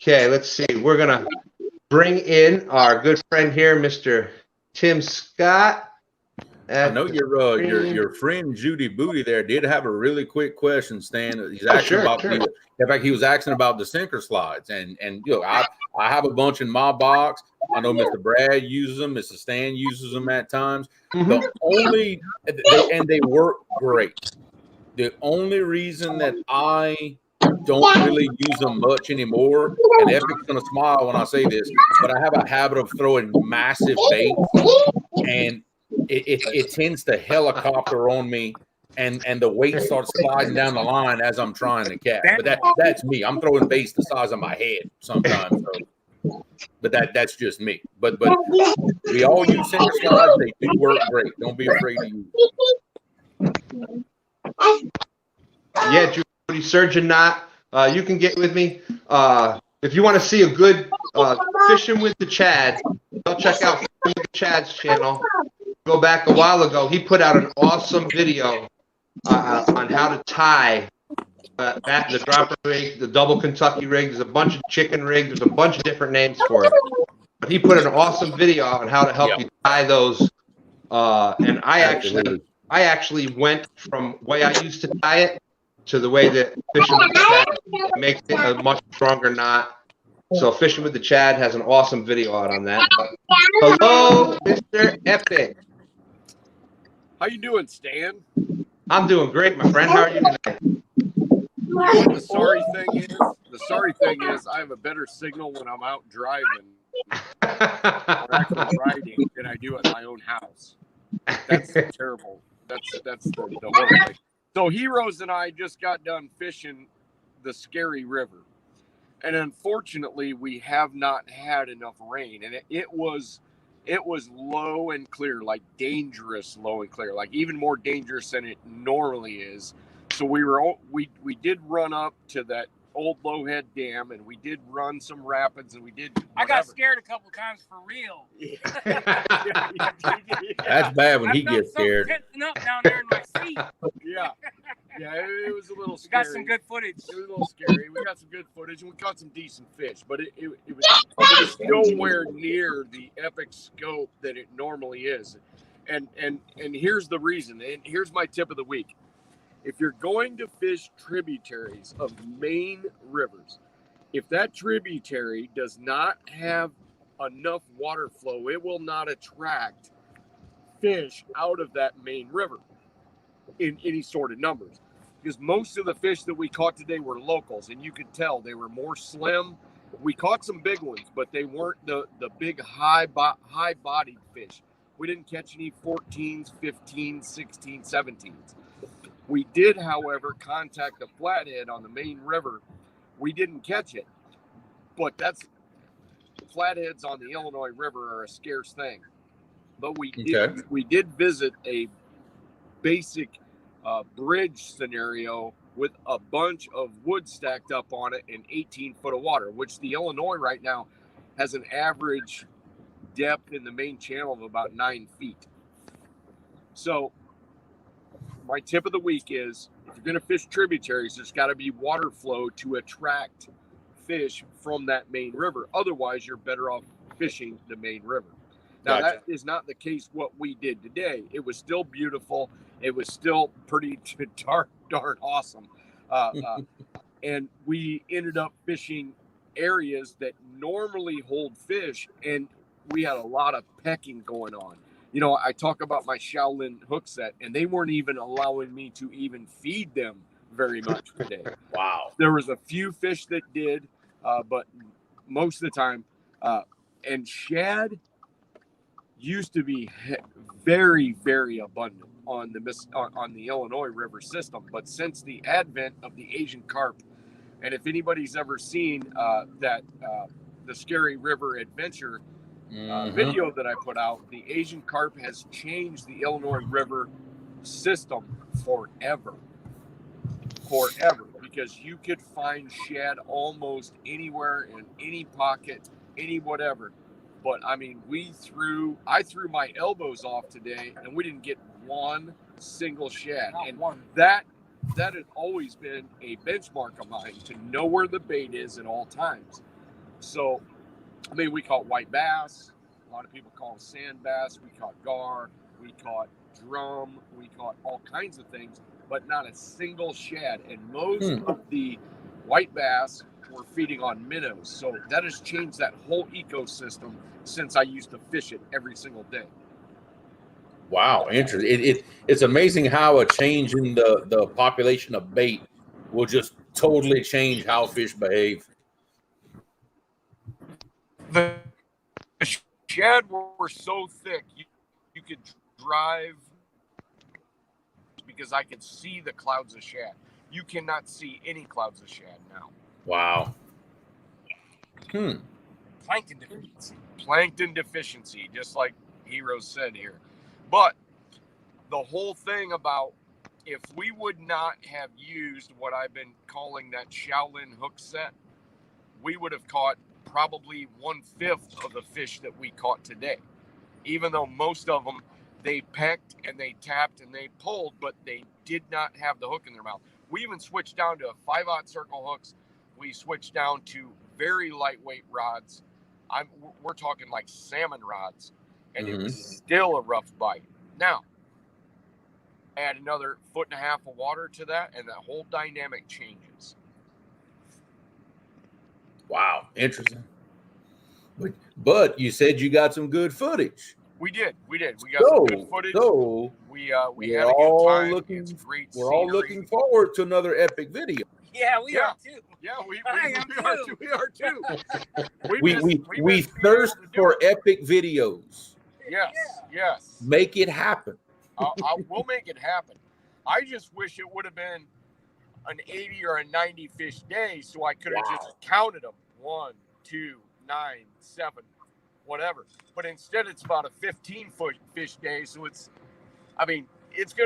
okay, let's see. We're gonna bring in our good friend here, Mr. Tim Scott. I know your friend Judy Booty there did have a really quick question, Stan. He's asking about in fact, he was asking about the sinker slides, and I have a bunch in my box. I know Mr. Brad uses them, Mr. Stan uses them at times. And they work great. The only reason that I don't really use them much anymore, and Epic's gonna smile when I say this, but I have a habit of throwing massive bait, and it tends to helicopter on me, and the weight starts sliding down the line as I'm trying to catch. But that's me. I'm throwing baits the size of my head sometimes. But that's just me. But we all use sinker slides. They do work great. Don't be afraid to use them. Yeah, Judy, Surgeon Knot. You can get with me. If you want to see a good Fishing with the Chad, go check out Fishing with the Chad's channel. Go back a while ago. He put out an awesome video on how to tie the dropper rig, the double Kentucky rig. There's a bunch of chicken rigs. There's a bunch of different names for it. But he put an awesome video on how to help you tie those. And I actually went from the way I used to tie it to the way that Fishing with the Chad makes it a much stronger knot. So Fishing with the Chad has an awesome video out on that. Hello, Mr. Epic. How you doing, Stan? I'm doing great, my friend. How are you tonight? The sorry thing is I have a better signal when I'm out driving or actually riding than I do at my own house. That's terrible. That's the horrible thing. So Heroes and I just got done fishing the Scary River. And unfortunately, we have not had enough rain. And it was low and clear, like dangerous low and clear, like even more dangerous than it normally is. So we did run up to that old Lowhead Dam, and we did run some rapids, and we did whatever. I got scared a couple times for real. That's bad when he gets scared. Tensing up down there in my seat. Yeah, it was a little scary. Got some good footage. It was a little scary. We got some good footage, and we caught some decent fish, but it was nowhere near the epic scope that it normally is. And here's the reason, and here's my tip of the week. If you're going to fish tributaries of main rivers, if that tributary does not have enough water flow, it will not attract fish out of that main river in any sort of numbers. Because most of the fish that we caught today were locals, and you could tell they were more slim. We caught some big ones, but they weren't the big high-bodied fish. We didn't catch any 14s, 15s, 16s, 17s. We did, however, contact a flathead on the main river. We didn't catch it, but flatheads on the Illinois River are a scarce thing. But we did visit a basic bridge scenario with a bunch of wood stacked up on it and 18 foot of water, which the Illinois right now has an average depth in the main channel of about 9 feet. So my tip of the week is, if you're going to fish tributaries, there's got to be water flow to attract fish from that main river. Otherwise, you're better off fishing the main river. Now, That is not the case what we did today. It was still beautiful. It was still pretty darn awesome. And we ended up fishing areas that normally hold fish, and we had a lot of pecking going on. You know, I talk about my Shaolin hook set, and they weren't even allowing me to even feed them very much today. Wow. There was a few fish that did, but most of the time, and shad used to be very, very abundant on the Illinois River system. But since the advent of the Asian carp, and if anybody's ever seen the Scary River Adventure video that I put out, the Asian carp has changed the Illinois River system forever. Because because you could find shad almost anywhere in any pocket, any whatever. But I mean, I threw my elbows off today, and we didn't get one single shad. Not and one. that has always been a benchmark of mine, to know where the bait is at all times. So, I mean, we caught white bass. A lot of people call them sand bass. We caught gar. We caught drum. We caught all kinds of things, but not a single shad. And most of the white bass were feeding on minnows. So that has changed that whole ecosystem since I used to fish it every single day. Wow, interesting. It's amazing how a change in the population of bait will just totally change how fish behave. The shad were so thick, you could drive, because I could see the clouds of shad. You cannot see any clouds of shad now. Wow. Plankton deficiency. Plankton deficiency, just like Hero said here. But the whole thing about, if we would not have used what I've been calling that Shaolin hook set, we would have caught probably 1/5 of the fish that we caught today. Even though most of them, they pecked and they tapped and they pulled, but they did not have the hook in their mouth. We even switched down to 5/0 circle hooks. We switched down to very lightweight rods. We're talking like salmon rods, and it was still a rough bite. Now, add another 1.5 foot of water to that, and that whole dynamic changes. Wow, interesting. But you said you got some good footage. We did. We got some good footage. So we had a good time. It's great we're all looking forward to another epic video. Yeah, we are too. Yeah, we I am are too. We are too. We thirst for epic videos. Yes. Make it happen. We'll make it happen. I just wish it would have been an 80 or a 90 fish day, so I could have just counted them. 1, 2, 9, 7, whatever. But instead, it's about a 15-foot fish day, so it's going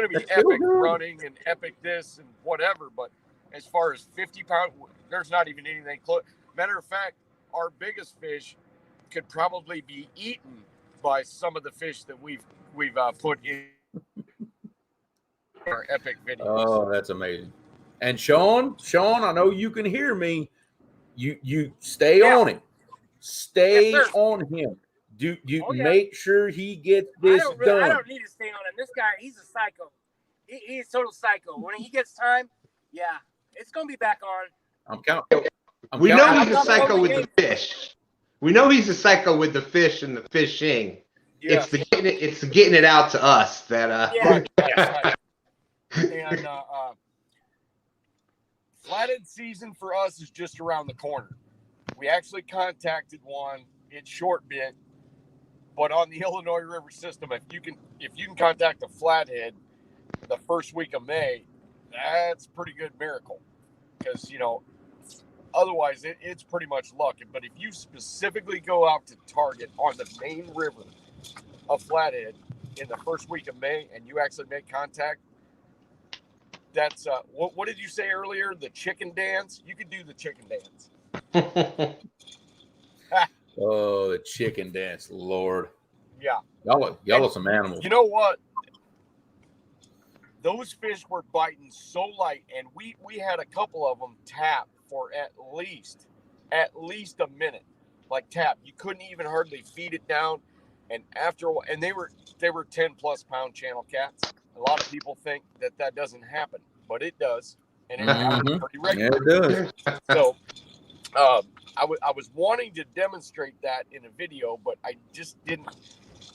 to be epic running and epic this and whatever. But as far as 50-pound, there's not even anything close. Matter of fact, our biggest fish could probably be eaten by some of the fish that we've put in our epic videos. Oh, that's amazing. And Sean, I know you can hear me. You stay on him. Stay on him. Do you make sure he gets this done? I don't need to stay on him. This guy, he's a psycho. He's total psycho. When he gets time, it's gonna be back on. We know he's a psycho with the fish. We know he's a psycho with the fish and the fishing. Yeah. It's the getting it out to us that Right. And flathead season for us is just around the corner. We actually contacted one. It's short bit, but on the Illinois River system, if you can contact a flathead the first week of May, that's a pretty good miracle, because otherwise it's pretty much luck. But if you specifically go out to target on the main river a flathead in the first week of May and you actually make contact, that's what did you say earlier? The chicken dance? You could do the chicken dance. Oh, the chicken dance, Lord. Yeah. Y'all are some animals. You know what? Those fish were biting so light, and we had a couple of them tap for at least a minute. Like tap. You couldn't even hardly feed it down. And after a while, and they were 10+ pound channel cats. A lot of people think that doesn't happen, but it does, and it happens pretty regularly. Yeah, it does. So, I was wanting to demonstrate that in a video, but I just didn't.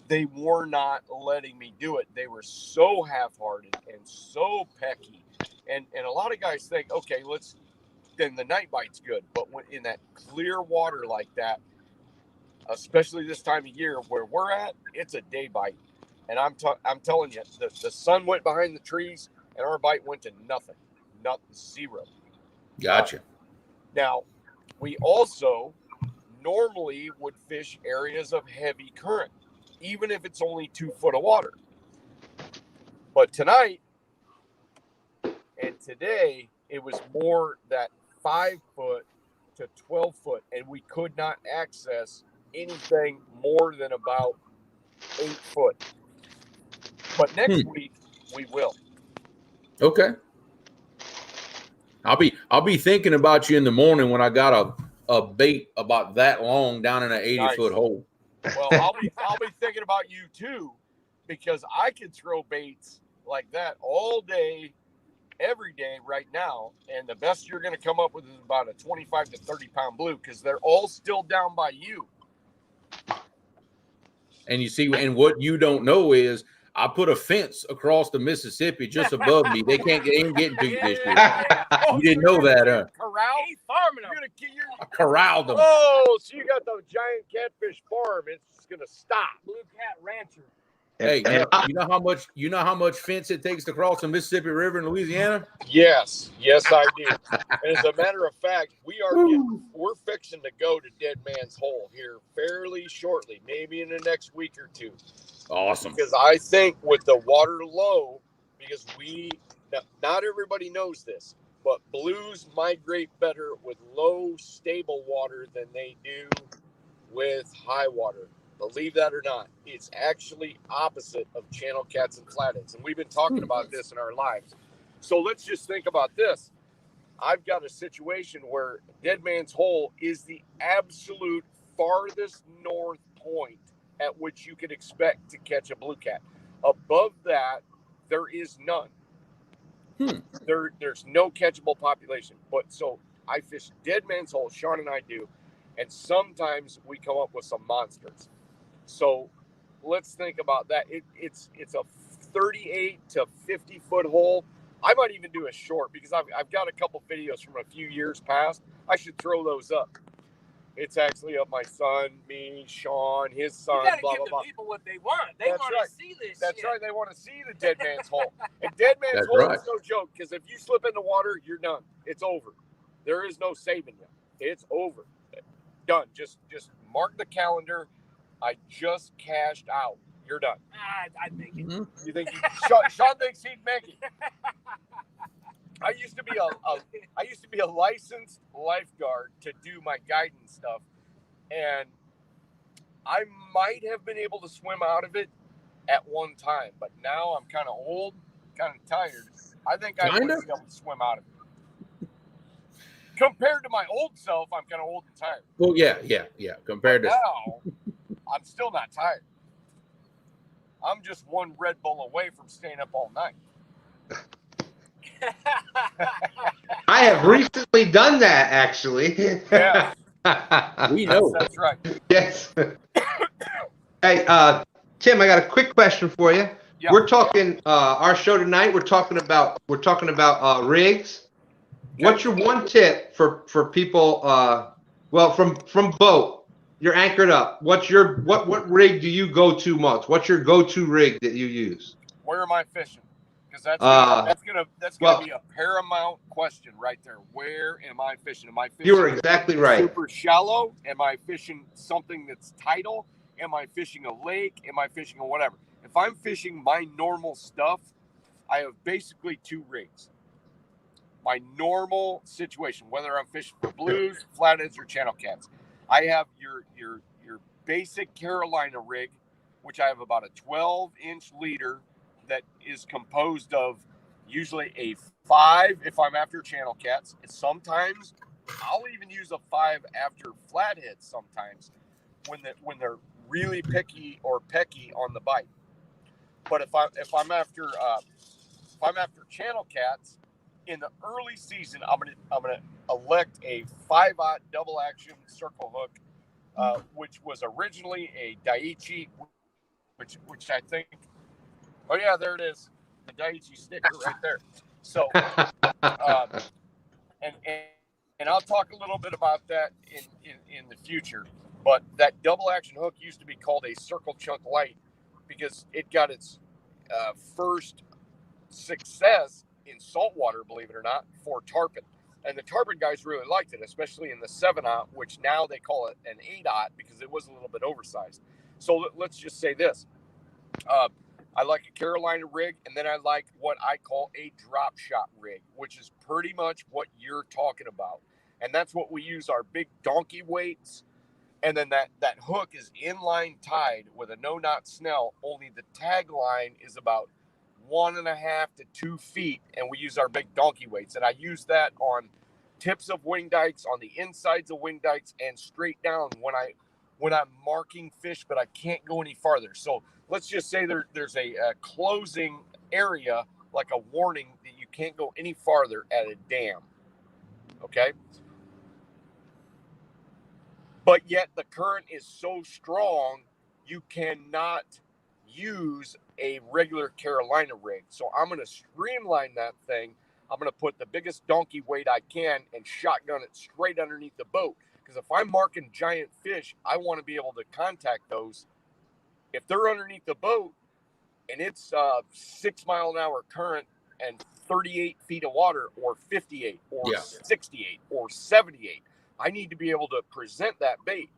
They were not letting me do it. They were so half-hearted and so pecky, and a lot of guys think, okay, then the night bite's good, but when in that clear water like that, especially this time of year where we're at, it's a day bite. And I'm telling you, the sun went behind the trees and our bite went to nothing, zero. Gotcha. Now, we also normally would fish areas of heavy current, even if it's only 2 foot of water. But tonight and today, It was more that 5 foot to 12 foot, and we could not access anything more than about 8 foot. But next week we will. Okay. I'll be thinking about you in the morning when I got a bait about that long down in an 80-foot hole. Well, I'll be thinking about you too, because I could throw baits like that all day, every day right now, and the best you're going to come up with is about a 25 to 30 pound blue, because they're all still down by you. And you see, and what you don't know is I put a fence across the Mississippi just above me. They can't get getting to you this year. You didn't know that, huh? Corral? I corralled them. Oh, so you got the giant catfish farm. It's going to stop. Blue Cat Rancher. Hey, you know how much fence it takes to cross the Mississippi River in Louisiana? Yes, I do. And as a matter of fact, we're fixing to go to Dead Man's Hole here fairly shortly, maybe in the next week or two. Awesome. Because I think with the water low, because not everybody knows this, but blues migrate better with low, stable water than they do with high water. Believe that or not, it's actually opposite of channel cats and flatheads. And we've been talking about this in our lives. So let's just think about this. I've got a situation where Dead Man's Hole is the absolute farthest north point at which you could expect to catch a blue cat. Above that, there is none. There's no catchable population. But so I fish Dead Man's Hole, Sean and I do, and sometimes we come up with some monsters. So let's think about that. It's a 38 to 50 foot hole. I might even do a short because I've got a couple videos from a few years past. I should throw those up. It's actually of my son, me, Sean, his son, You gotta blah, give blah, the blah. people what they want. They want to see this That's shit. right. They want to see the Dead Man's Hole. And Dead Man's Hole is no joke, because if you slip in the water, you're done. It's over. There is no saving you. It's over. Done. Just mark the calendar. I just cashed out. You're done. I think it. You think Sean thinks he'd make it? I used to be a licensed lifeguard to do my guidance stuff, and I might have been able to swim out of it at one time, but now I'm kind of old, kind of tired. I think I would be able to swim out of it. Compared to my old self, I'm kind of old and tired. Well, yeah. Compared to now, I'm still not tired. I'm just one Red Bull away from staying up all night. I have recently done that, actually. Yeah. We know. That's right. Yes. Hey, Tim, I got a quick question for you. Yeah. We're talking our show tonight. We're talking about rigs. Okay. What's your one tip for people? Well, from boat, you're anchored up. What rig do you go to most? What's your go-to rig that you use? Where am I fishing? Because that's gonna be a paramount question right there. Where am I fishing? Am I fishing? You were exactly right. Super shallow? Am I fishing something that's tidal? Am I fishing a lake? Am I fishing a whatever? If I'm fishing my normal stuff, I have basically two rigs. My normal situation, whether I'm fishing for blues, flatheads, or channel cats, I have your basic Carolina rig, which I have about a 12-inch leader that is composed of usually a 5 if I'm after channel cats. Sometimes I'll even use a 5 after flatheads sometimes when they're really picky or pecky on the bite. But if I'm after channel cats in the early season, I'm gonna elect a 5/0 double action circle hook, which was originally a Daiichi, which I think. Oh yeah, there it is, the Daiichi sticker right there. So, and I'll talk a little bit about that in the future. But that double action hook used to be called a Circle Chunk Light because it got its first success in saltwater, believe it or not, for tarpon. And the tarpon guys really liked it, especially in the 7/0, which now they call it an 8/0 because it was a little bit oversized. So let's just say this. I like a Carolina rig, and then I like what I call a drop shot rig, which is pretty much what you're talking about. And that's what we use our big donkey weights. And then that hook is inline tied with a no-knot snell, only the tag line is about 1.5 to 2 feet, and we use our big donkey weights. And I use that on tips of wing dikes, on the insides of wing dikes, and straight down when I'm marking fish, but I can't go any farther. So let's just say there's a closing area, like a warning that you can't go any farther at a dam. Okay? But yet the current is so strong, you cannot use a regular Carolina rig. So I'm going to streamline that thing. I'm going to put the biggest donkey weight I can and shotgun it straight underneath the boat. Because if I'm marking giant fish, I want to be able to contact those. If they're underneath the boat and it's 6 mile an hour current and 38 feet of water, or 58 or 68 or 78, I need to be able to present that bait.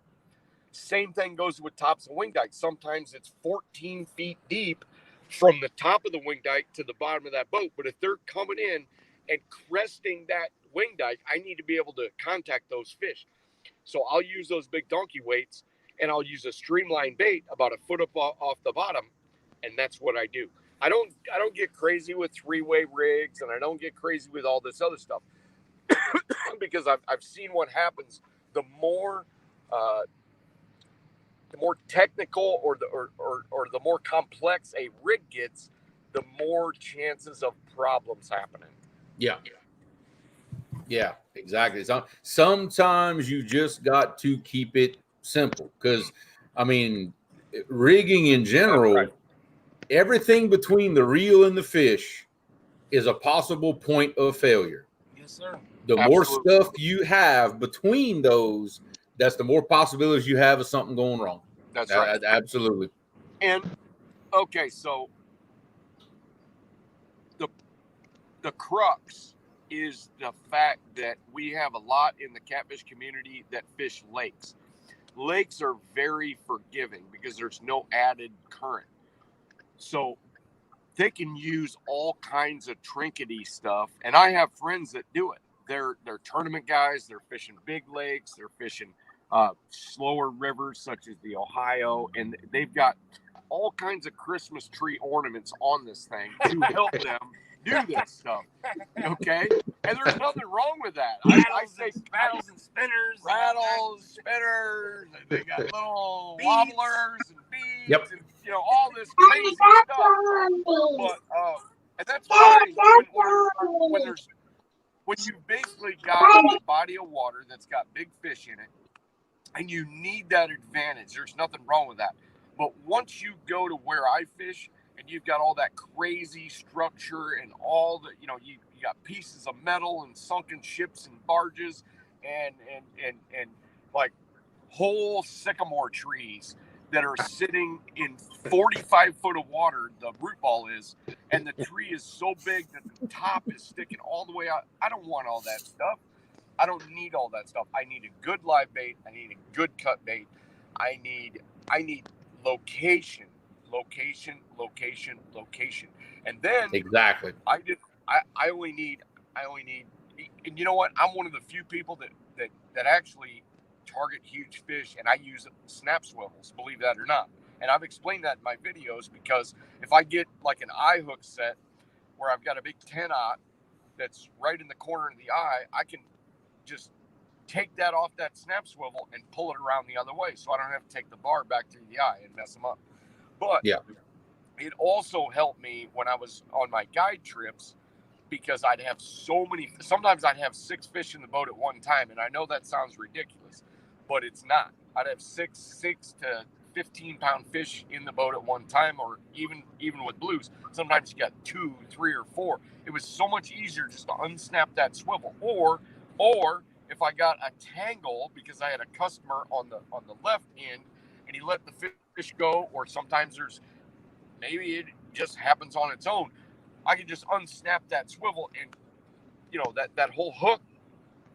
Same thing goes with tops of wing dikes. Sometimes it's 14 feet deep from the top of the wing dike to the bottom of that boat. But if they're coming in and cresting that wing dike, I need to be able to contact those fish. So I'll use those big donkey weights, and I'll use a streamlined bait about a foot up off the bottom, and that's what I do. I don't get crazy with three-way rigs, and I don't get crazy with all this other stuff. Because I've seen what happens. The more technical or the more complex a rig gets, the more chances of problems happening. Yeah, exactly. Sometimes you just got to keep it simple, because, I mean, rigging in general, everything between the reel and the fish is a possible point of failure. Yes, sir. The more stuff you have between those, that's the more possibilities you have of something going wrong. That's right. Absolutely. And okay, so the crux is the fact that we have a lot in the catfish community that fish lakes. Lakes are very forgiving because there's no added current. So they can use all kinds of trinkety stuff. And I have friends that do it. They're tournament guys. They're fishing big lakes. They're fishing slower rivers such as the Ohio. And they've got all kinds of Christmas tree ornaments on this thing to help them do this stuff. Okay? And there's nothing wrong with that. I say rattles and spinners. They got little beads. Wobblers and beads. Yep. And, all this crazy stuff. But, and that's why when you basically got a body of water that's got big fish in it, and you need that advantage, there's nothing wrong with that. But once you go to where I fish, and you've got all that crazy structure and all the, you got pieces of metal and sunken ships and barges and like whole sycamore trees that are sitting in 45 foot of water, the root ball is, and the tree is so big that the top is sticking all the way out. I don't want all that stuff. I don't need all that stuff. I need a good live bait. I need a good cut bait. I need location. And then exactly. I only need, and you know what? I'm one of the few people that actually target huge fish, and I use snap swivels, believe that or not. And I've explained that in my videos, because if I get like an eye hook set where I've got a big 10-aught that's right in the corner of the eye, I can just take that off that snap swivel and pull it around the other way, so I don't have to take the bar back to the eye and mess them up. But it also helped me when I was on my guide trips, because I'd have sometimes I'd have 6 fish in the boat at one time. And I know that sounds ridiculous, but it's not. I'd have 6 to 15 pound fish in the boat at one time, or even with blues. Sometimes you got 2, 3, or 4. It was so much easier just to unsnap that swivel. Or if I got a tangle, because I had a customer on the left end and he let the fish go, or sometimes maybe it just happens on its own, I can just unsnap that swivel, and that whole hook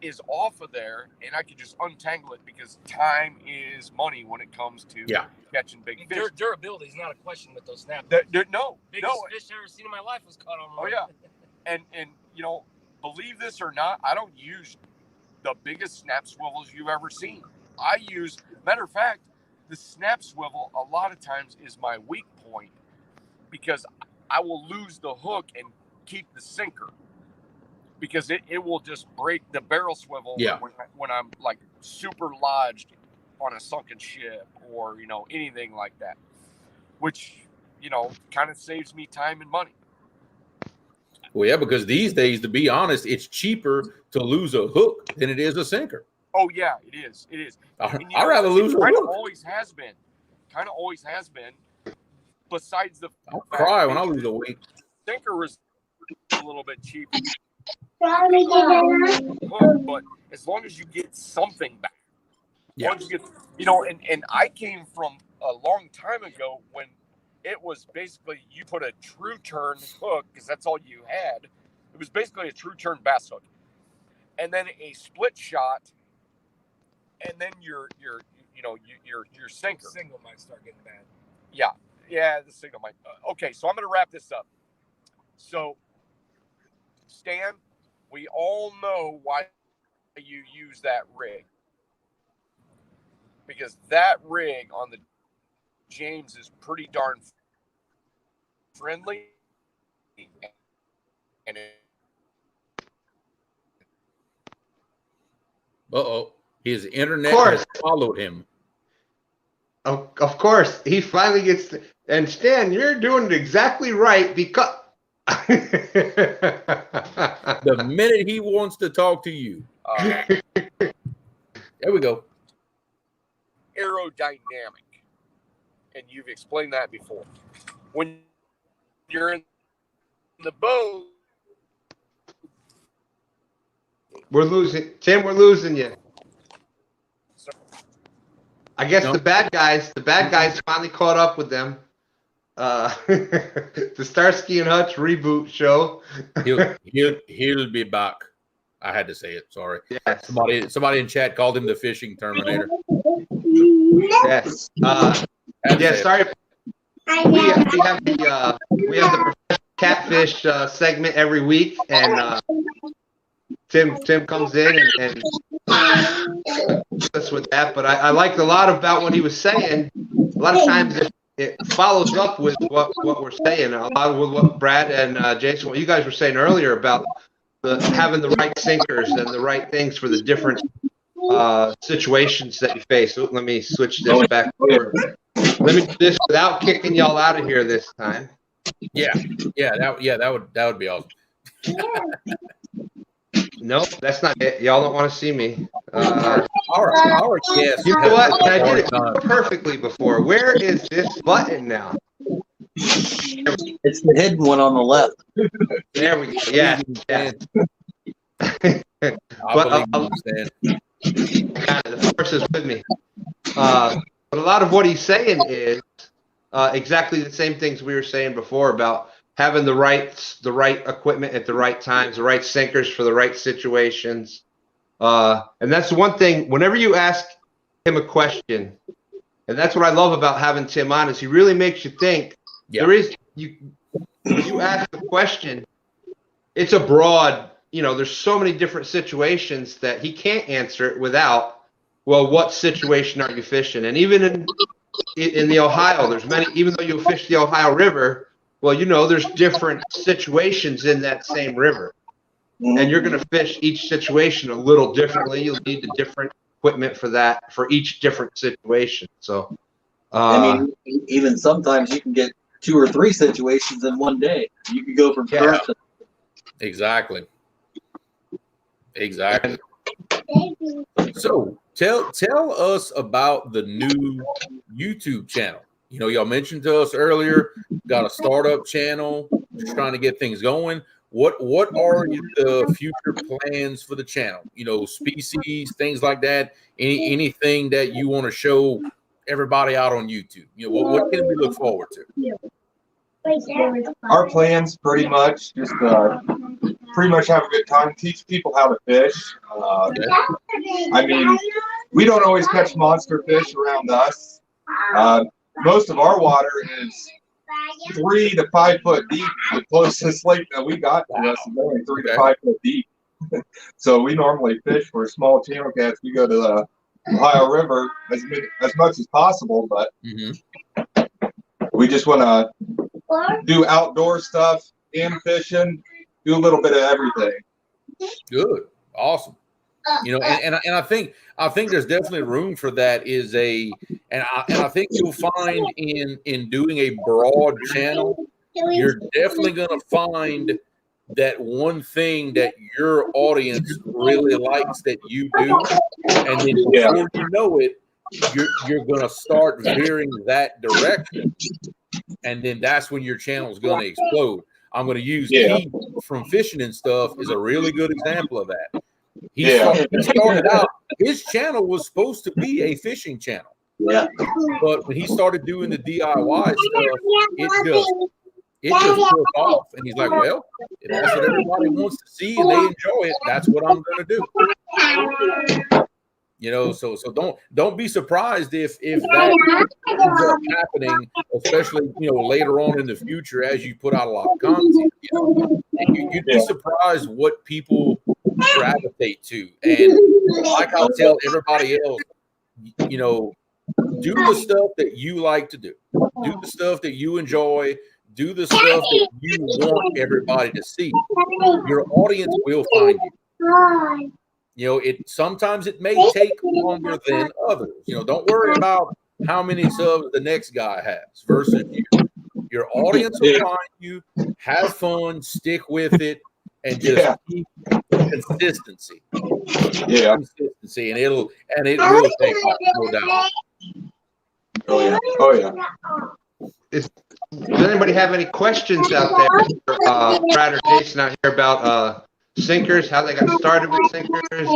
is off of there, and I can just untangle it because time is money when it comes to catching big fish. Durability is not a question with those snaps. No, biggest fish I've ever seen in my life was caught on. Oh yeah, and you know, believe this or not, I don't use the biggest snap swivels you've ever seen. I use, matter of fact, the snap swivel a lot of times is my weak point because I will lose the hook and keep the sinker because it will just break the barrel swivel when I'm like super lodged on a sunken ship or, you know, anything like that, which, you know, kind of saves me time and money. Well, yeah, because these days, to be honest, it's cheaper to lose a hook than it is a sinker. Oh yeah, it is. It is. I'd rather lose a hook. Kind of always has been. Besides the I'll cry when I lose a weight. Sinker was a little bit cheaper. But as long as you get something back. Yeah. Once you get, you know, and I came from a long time ago when it was basically you put a true turn hook because that's all you had. It was basically a true turn bass hook, and then a split shot, and then your sinker. Single might start getting bad. Yeah, the signal might. Okay, so I'm going to wrap this up. So, Stan, we all know why you use that rig. Because that rig on the James is pretty darn friendly. And his internet has followed him. Of course, he finally gets. And Stan, you're doing it exactly right because the minute he wants to talk to you, there we go. Aerodynamic, and you've explained that before. When you're in the boat, we're losing Tim. We're losing you. I guess the bad guys finally caught up with them. The Starsky and Hutch reboot show. He'll be back. I had to say it. Sorry. Yes. Somebody in chat called him the fishing Terminator. Yes. Sorry. We have the Professor Catfish segment every week, and Tim comes in and us with that. But I liked a lot about what he was saying. A lot of times it follows up with what we're saying. A lot with what Brad and Jason, what you guys were saying earlier about having the right sinkers and the right things for the different situations that you face. So let me switch this back over. Let me do this without kicking y'all out of here this time. That would be awesome. Nope, that's not it. Y'all don't want to see me. Our guest. You know what? I did it perfectly before. Where is this button now? It's the hidden one on the left. There we go. Yeah. The force is with me. But a lot of what he's saying is exactly the same things we were saying before about having the right equipment at the right times, the right sinkers for the right situations. And that's the one thing, whenever you ask him a question, and that's what I love about having Tim on, is he really makes you think. Yeah. When you ask the question, it's a broad, there's so many different situations that he can't answer it without, well, what situation are you fishing? And even in the Ohio, there's many, even though you fish the Ohio River, well, there's different situations in that same river. And you're going to fish each situation a little differently. You'll need a different equipment for that, for each different situation. So, even sometimes you can get 2 or 3 situations in one day. You can go from first to Exactly. So tell us about the new YouTube channel. Y'all mentioned to us earlier, got a startup channel, just trying to get things going. What are the future plans for the channel? Species, things like that. Anything that you want to show everybody out on YouTube? What can we look forward to? Our plans pretty much just pretty much have a good time, teach people how to fish. I mean, we don't always catch monster fish around us. Most of our water is 3 to 5 foot deep. The closest lake that we got to us is only 3 to 5 foot deep. So we normally fish for small channel cats. We go to the Ohio River as much as possible, but we just want to do outdoor stuff and fishing, do a little bit of everything. Good, awesome. You know, and I think there's definitely room for that. And I think you'll find in doing a broad channel, you're definitely going to find that one thing that your audience really likes that you do, and then before you know it, you're going to start veering that direction, and then that's when your channel is going to explode. I'm going to use Keith from Fishing and Stuff is a really good example of that. He started out, his channel was supposed to be a fishing channel. Yeah. But when he started doing the DIY stuff, it just took off. And he's like, well, if that's what everybody wants to see and they enjoy it, that's what I'm going to do. You know, so don't be surprised if that ends up happening, especially, you know, later on in the future as you put out a lot of content. You know, you'd be surprised what people gravitate to. And like I'll tell everybody else, you know, do the stuff that you like to do. Do the stuff that you enjoy. Do the stuff that you want everybody to see. Your audience will find you. You know, sometimes it may take longer than others. You know, don't worry about how many subs the next guy has versus you. Your audience will find you, have fun, stick with it, and just keep consistency. Consistency, and it will take off, no doubt. Oh yeah. Does anybody have any questions out there, Brad or Jason out here about sinkers, how they got started with sinkers?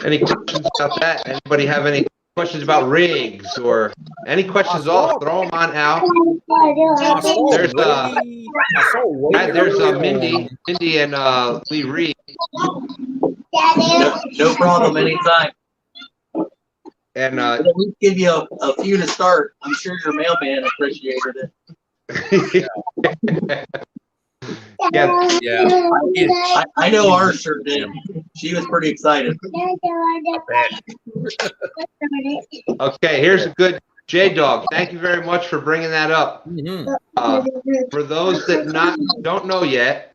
Any questions about that? Anybody have any questions about rigs or any questions at all? Throw them on out. There's Mindy and Lee Reed. No problem, anytime. And we'll give you a few to start. I'm sure your mailman appreciated it. I know ours sure did. She was pretty excited. Okay, here's a good J-Dog. Thank you very much for bringing that up. For those that don't know yet,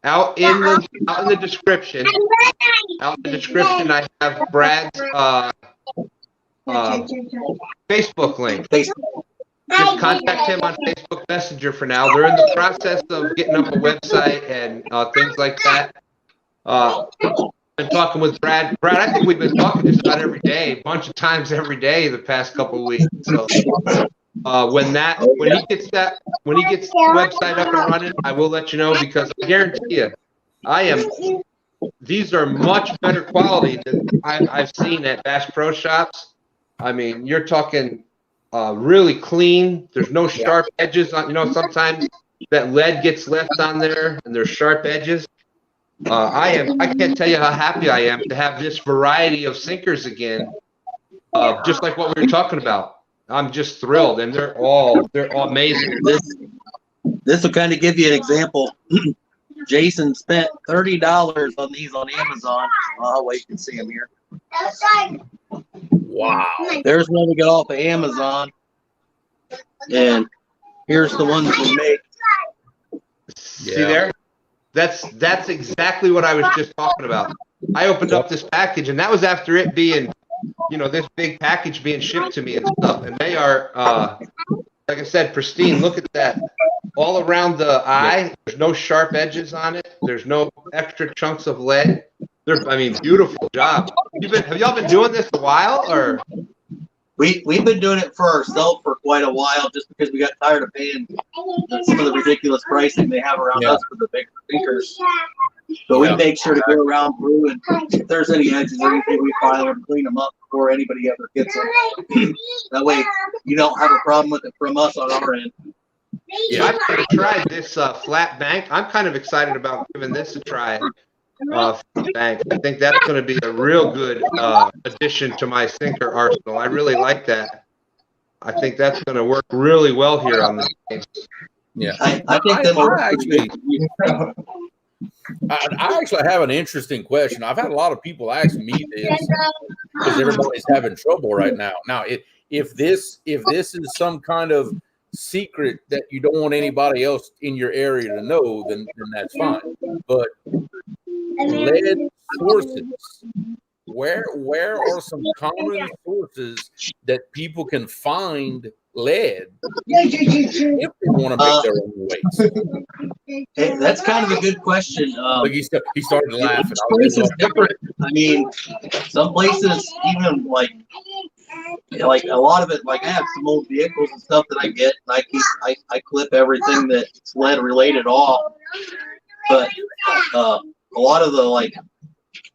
out in the description, I have Brad's Facebook link. Just contact him on Facebook Messenger for now. They're in the process of getting up a website and things like that. Been talking with Brad. I think we've been talking just about every day, a bunch of times every day the past couple of weeks. So when he gets the website up and running, I will let you know, because I guarantee you, these are much better quality than I've seen at Bass Pro Shops. I mean, you're talking really clean. There's no sharp edges on. You know, sometimes that lead gets left on there, and there's sharp edges. I can't tell you how happy I am to have this variety of sinkers again. Just like what we were talking about. I'm just thrilled, and they're all amazing. This will kind of give you an example. Jason spent $30 on these on Amazon. I'll wait and see them here. Wow. There's one we got off of Amazon. And here's the ones we make. See there? That's exactly what I was just talking about. I opened up this package, and that was after it being, you know, this big package being shipped to me and stuff. And they are, like I said, pristine. Look at that. All around the eye, there's no sharp edges on it. There's no extra chunks of lead. Beautiful job. Have y'all been doing this a while, or? We've been doing it for ourselves for quite a while, just because we got tired of paying some of the ridiculous pricing they have around us for the bigger sinkers. So we make sure to go around through, and if there's any edges or anything, we file them and clean them up before anybody ever gets them. That way, you don't have a problem with it from us on our end. Yeah. I've never tried this flat bank. I'm kind of excited about giving this a try. Flat bank. I think that's going to be a real good addition to my sinker arsenal. I really like that. I think that's going to work really well here on the James. Yeah, I think that I actually have an interesting question. I've had a lot of people ask me this because everybody's having trouble right now. Now, if this is some kind of secret that you don't want anybody else in your area to know, then that's fine. But lead sources, where are some common sources that people can find lead if they want to make their own weights? Hey, that's kind of a good question. Look, he started laughing. Some places different. I mean, some places even like a lot of it. Like I have some old vehicles and stuff that I get, and I clip everything that's lead related off. But a lot of the like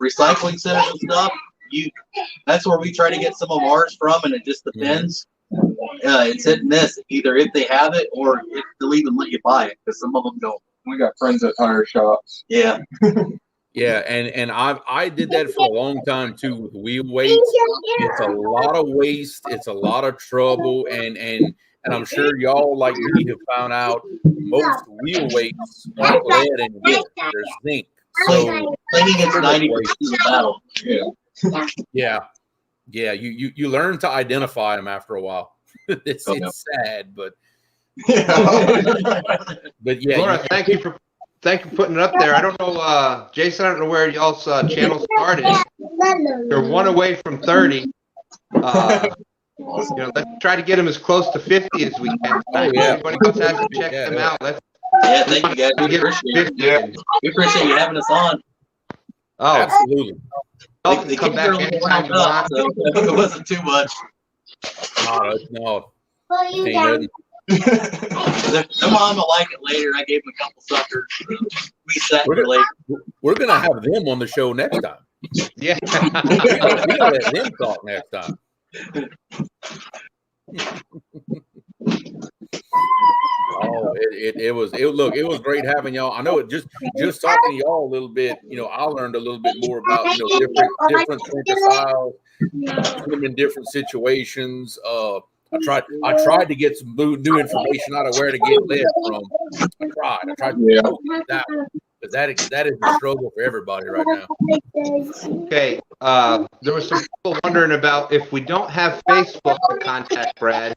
recycling centers and stuff, that's where we try to get some of ours from, and it just depends. It's hit and miss. Either if they have it or if they'll even let you buy it, because some of them don't. We got friends at tire shops. Yeah. Yeah, and I did that for a long time too with wheel weights. It's a lot of waste. It's a lot of trouble, and I'm sure y'all like me have found out most wheel weights aren't lead and zinc. There's zinc. So Cleaning is 90% of the battle. Yeah. You learn to identify them after a while. It's sad, but yeah. Laura, thank you for putting it up there. I don't know, Jason. I don't know where y'all's channel started. They're one away from 30. Let's try to get them as close to 50 as we can. Everybody else has to check them out. Thank you guys. We appreciate it. We appreciate you having us on. Oh, absolutely. The come back anytime you want. So it wasn't too much. No. Their mom will like it later. I gave them a couple suckers. We sat here later. We're gonna have them on the show next time. Yeah. We're gonna let them talk next time. It was great having y'all. I know it just talking to y'all a little bit, I learned a little bit more about different styles, them in different situations. I tried to get some new information out of where to get lead from. I tried to know that, but that is a struggle for everybody right now. Okay, there was some people wondering about if we don't have Facebook to contact Brad.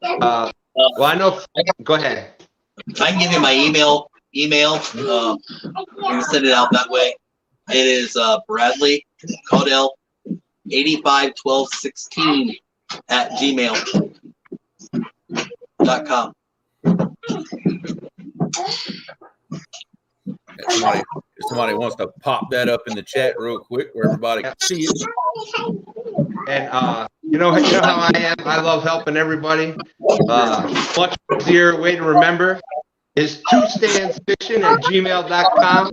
Well, I know. Go ahead. I can give you my email. You can send it out that way. It is Bradley Caudill 851216 at gmail.com. If somebody wants to pop that up in the chat real quick where everybody can see it. And you know how I am. I love helping everybody. Much easier way to remember is twostandsfishing@gmail.com,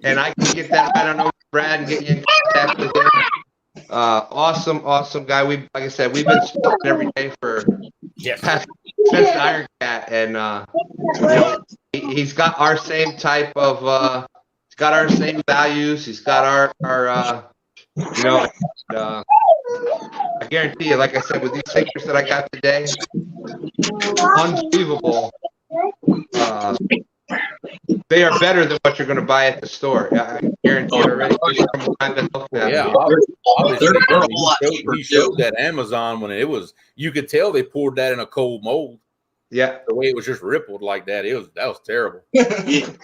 and I can get that right on Brad and get you in contact with him. Awesome guy. Like I said, we've been speaking every day since Iron Cat, and he's got our same type of he's got our same values. He's got our I guarantee you, like I said, with these sinkers that I got today, unbelievable. They are better than what you're going to buy at the store. I guarantee you already. He showed that Amazon when you could tell they poured that in a cold mold. Yeah, the way it was just rippled like that, that was terrible.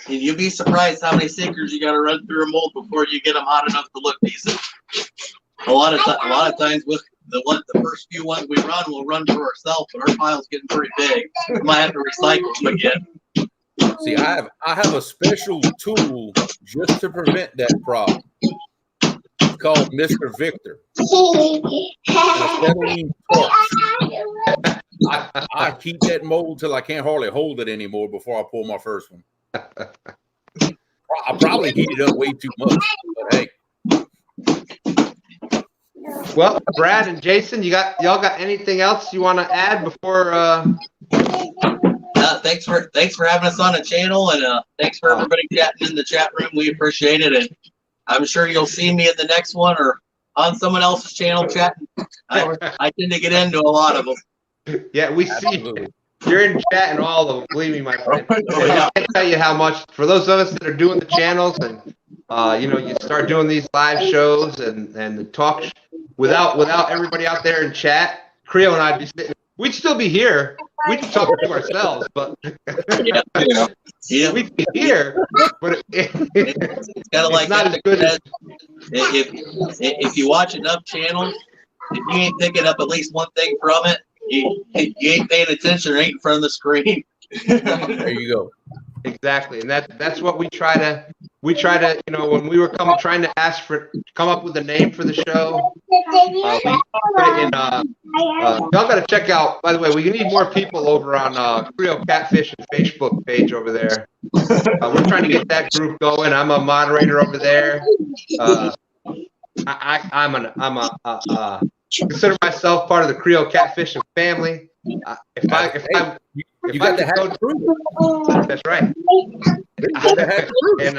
You'd be surprised how many sinkers you got to run through a mold before you get them hot enough to look decent. A lot of times with the first few ones we run, we'll run for ourselves, but our pile's getting pretty big. We might have to recycle them again. See, I have a special tool just to prevent that problem. It's called Mr. Victor. Acetylene torch. I keep that mold till I can't hardly hold it anymore before I pull my first one. I probably heated up way too much, but hey. Well, Brad and Jason, y'all got anything else you want to add before? Thanks for having us on the channel, and thanks for everybody chatting in the chat room. We appreciate it, and I'm sure you'll see me in the next one or on someone else's channel chatting. I tend to get into a lot of them. Yeah, we see you're in chat and all of them. Believe me, my friend. I can't tell you how much for those of us that are doing the channels and you start doing these live shows and the talk without everybody out there in chat. Creole and I'd be sitting. We'd still be here. We can talk to ourselves, but we'd be here. But it's kind of like not as good as if you watch enough channels, if you ain't picking up at least one thing from it, you ain't paying attention or ain't in front of the screen. There you go. Exactly, and that's what we try to when we were trying to come up with a name for the show, we put it in y'all got to check out, by the way, we need more people over on Creole Catfish Facebook page over there. We're trying to get that group going. I'm a moderator over there. I'm consider myself part of the Creole Catfishing family. If I could go, that's right. And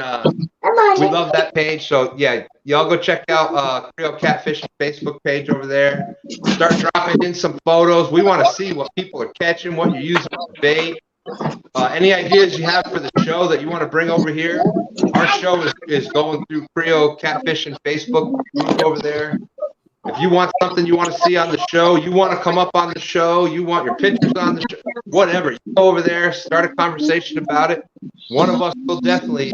we love that page. So yeah, y'all go check out Creole Catfishing Facebook page over there. Start dropping in some photos. We want to see what people are catching, what you're using for bait. Any ideas you have for the show that you want to bring over here? Our show is going through Creole Catfishing Facebook group over there. If you want something you want to see on the show, you want to come up on the show, you want your pictures on the show, whatever, you go over there, start a conversation about it. One of us will definitely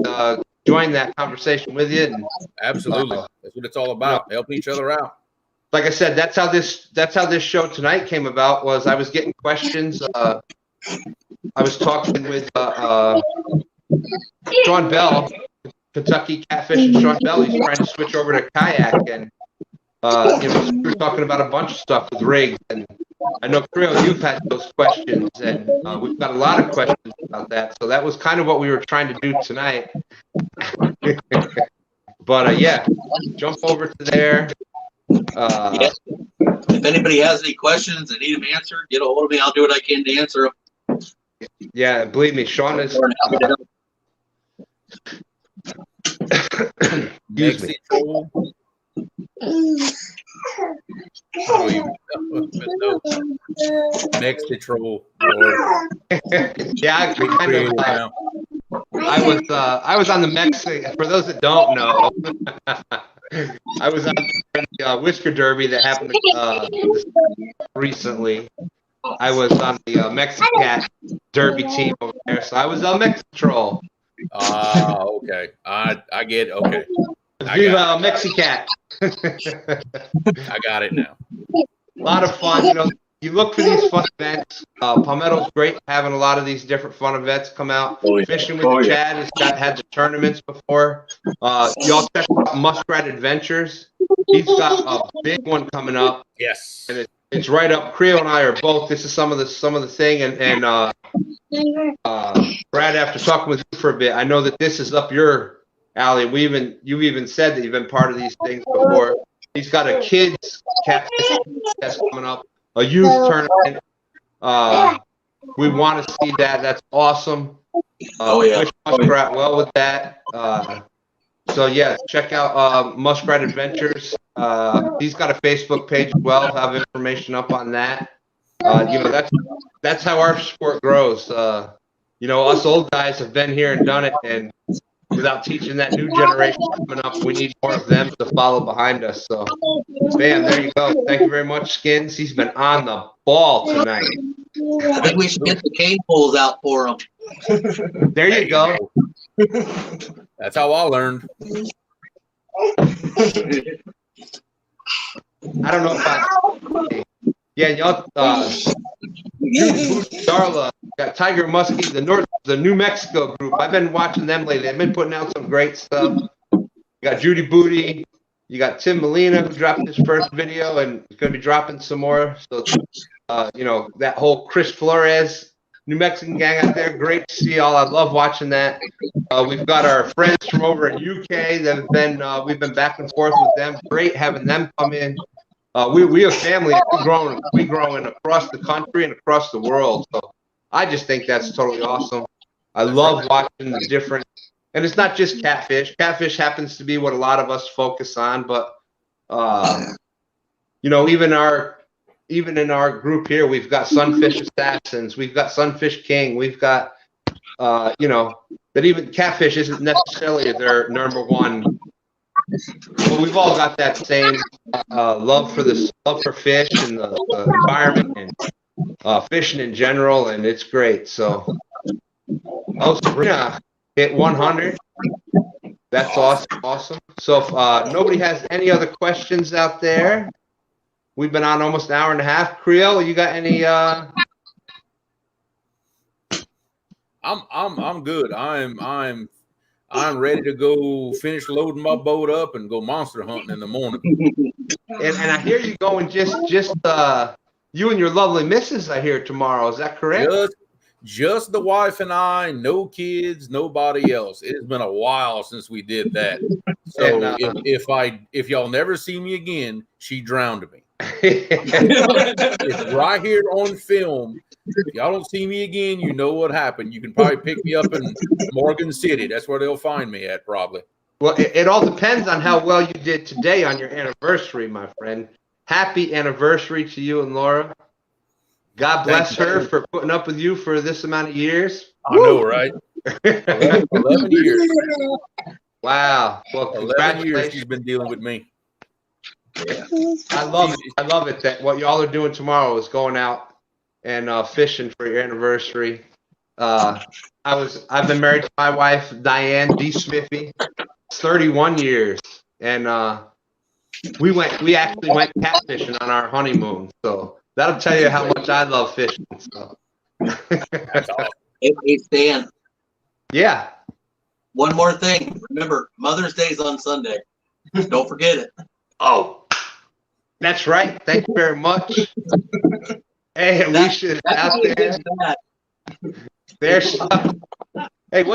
join that conversation with you. And, absolutely, that's what it's all about. Helping each other out. Like I said, that's how this show tonight came about. Was I was getting questions. I was talking with Sean Bell, Kentucky Catfish, and Sean Bell. He's trying to switch over to kayak, and we're talking about a bunch of stuff with rigs, and I know Creole, you've had those questions, and we've got a lot of questions about that. So that was kind of what we were trying to do tonight. But yeah, jump over to there. If anybody has any questions and need them answered, get a hold of me. I'll do what I can to answer them. Yeah, believe me, Sean is. Excuse me. Mexico. Yeah, I was on the Mexican. For those that don't know, I was on the Whisker Derby that happened recently. I was on the Mexican Derby team over there, so I was on Mexitrol. Okay. I get it. Okay. Viva Mexicat. I got it now. A lot of fun. You look for these fun events. Palmetto's great having a lot of these different fun events come out. Fishing with Chad has had the tournaments before. Y'all check out Muskrat Adventures. He's got a big one coming up. Yes. And it's right up. Creole and I are both. This is some of the thing. And Brad, after talking with you for a bit, I know that this is up your alley. You've even said that you've been part of these things before. He's got a kids catfish that's coming up, a youth tournament. We want to see that. That's awesome. Wish Muskrat well with that. So yeah, check out Muskrat Adventures. He's got a Facebook page as well. I'll have information up on that. That's how our sport grows. Us old guys have been here and done it, and without teaching that new generation coming up, we need more of them to follow behind us. So, bam, there you go. Thank you very much, Skins. He's been on the ball tonight. I think we should get the cane poles out for him. There you go. That's how I learned. I don't know if y'all, Darla, got Tiger Muskie, the New Mexico group. I've been watching them lately. They've been putting out some great stuff. You got Judy Booty. You got Tim Molina, who dropped his first video and is going to be dropping some more. So, that whole Chris Flores, New Mexican gang out there. Great to see y'all. I love watching that. We've got our friends from over in UK that have been, we've been back and forth with them. Great having them come in. We a family. We growing across the country and across the world. So I just think that's totally awesome. I love watching the different, and it's not just catfish. Catfish happens to be what a lot of us focus on, but you know, even in our group here, we've got Sunfish Assassins, we've got Sunfish King, we've got you know, that even catfish isn't necessarily their number one. But we've all got that same love for fish and the environment and fishing in general, and it's great. So, Sabrina hit 100. That's awesome. So if nobody has any other questions out there, we've been on almost an hour and a half. Creole, you got any? I'm good. I'm ready to go finish loading my boat up and go monster hunting in the morning. And I hear you going just you and your lovely missus, I hear, tomorrow. Is that correct? Just the wife and I, no kids, nobody else. It has been a while since we did that. So if y'all never see me again, she drowned me. It's right here on film. If y'all don't see me again, you know what happened. You can probably pick me up in Morgan City. That's where they'll find me at, probably. Well, it all depends on how well you did today on your anniversary, my friend. Happy anniversary to you and Laura. God bless her for putting up with you for this amount of years. I know, right? 11 years. Wow. Well, 11 years she's been dealing with me. Yeah. I love it that what y'all are doing tomorrow is going out and fishing for your anniversary. I've been married to my wife, Diane D. Smithy, 31 years. And we actually went catfishing on our honeymoon. So that'll tell you how much I love fishing. So. That's awesome. Hey, Stan. Yeah. One more thing. Remember, Mother's Day's on Sunday. Don't forget it. Oh, that's right. Thank you very much. Hey, Alicia is out there. There's hey,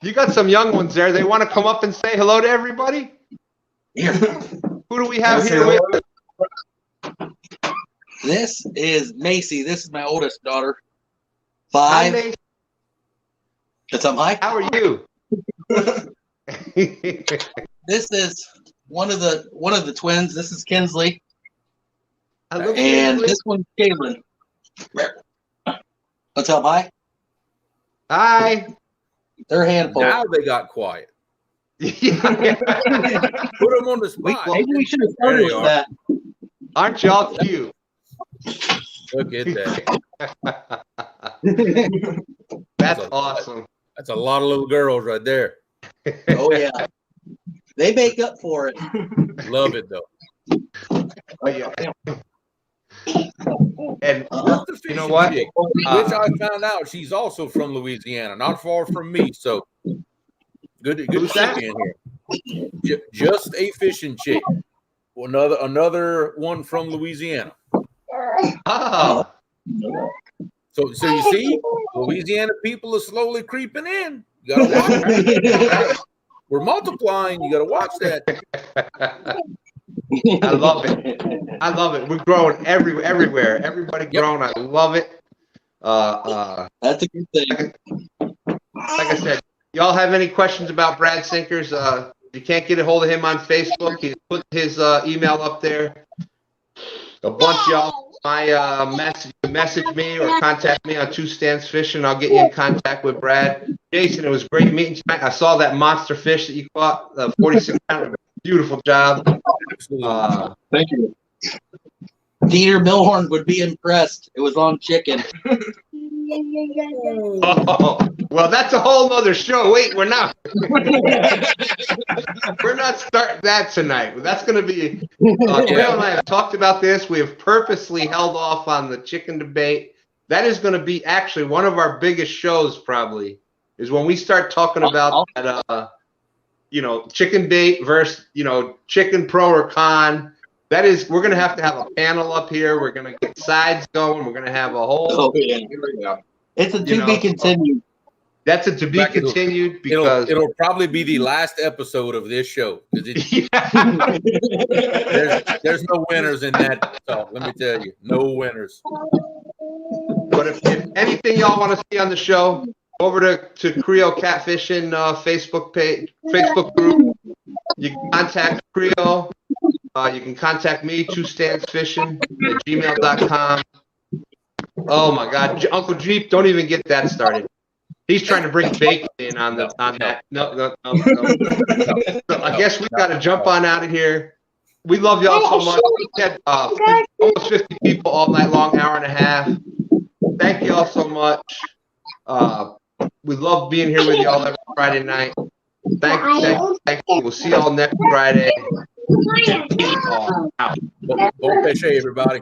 you got some young ones there. They want to come up and say hello to everybody? Here. Who do we have here with us? This is Macy. This is my oldest daughter. Hi, 5. Macy. It's up, Mike. How are you? This is one of the twins. This is Kinsley. Hello, And Kinsley. this one's Caitlin. What's up, Mike? Hi. They're a handful. Now they got quiet. Yeah. Put them on the spot. Maybe we should have started with that. Aren't y'all cute? Look at that. That's awesome. That's a lot of little girls right there. Oh yeah, they make up for it. Love it though. Oh, yeah. And You know what? Which I found out she's also from Louisiana, not far from me. So good to see you in here. Just a fishing chick. Another one from Louisiana. Oh. So you see, Louisiana people are slowly creeping in. You gotta watch that. We're multiplying. You gotta watch that. I love it. I love it. We're growing everywhere. Everybody growing. I love it. That's a good thing. Like I said, y'all have any questions about Brad Sinkers? You can't get a hold of him on Facebook. He put his email up there. A bunch of y'all message me or contact me on Two Stands Fishing. I'll get you in contact with Brad. Jason, it was great meeting you tonight. I saw that monster fish that you caught, the 46 pounder. Beautiful job. Thank you. Dieter Milhorn would be impressed. It was on chicken. Oh, well, that's a whole nother show. Wait, we're not. We're not starting that tonight. That's going to be. Creole and I have talked about this. We have purposely held off on the chicken debate. That is going to be actually one of our biggest shows. Probably is when we start talking about that. Chicken bait versus chicken pro or con. That is, we're going to have a panel up here. We're going to get sides going. We're going to have a whole. Oh, yeah. It's a to be continued. That's a to be continued because it'll probably be the last episode of this show. There's no winners in that talk. Let me tell you, no winners. But if anything y'all want to see on the show, over to Creole Catfishing Facebook page, Facebook group. You can contact Creole. You can contact me, twostansfishing@gmail.com. Oh my God, Uncle Jeep, don't even get that started. He's trying to bring bacon in on that. No. So I guess we got to jump on out of here. We love y'all so much. We had almost 50 people all night long, hour and a half. Thank y'all so much. We love being here with y'all every Friday night. Thank you. We'll see y'all next Friday. Out. Bon pêcher, everybody.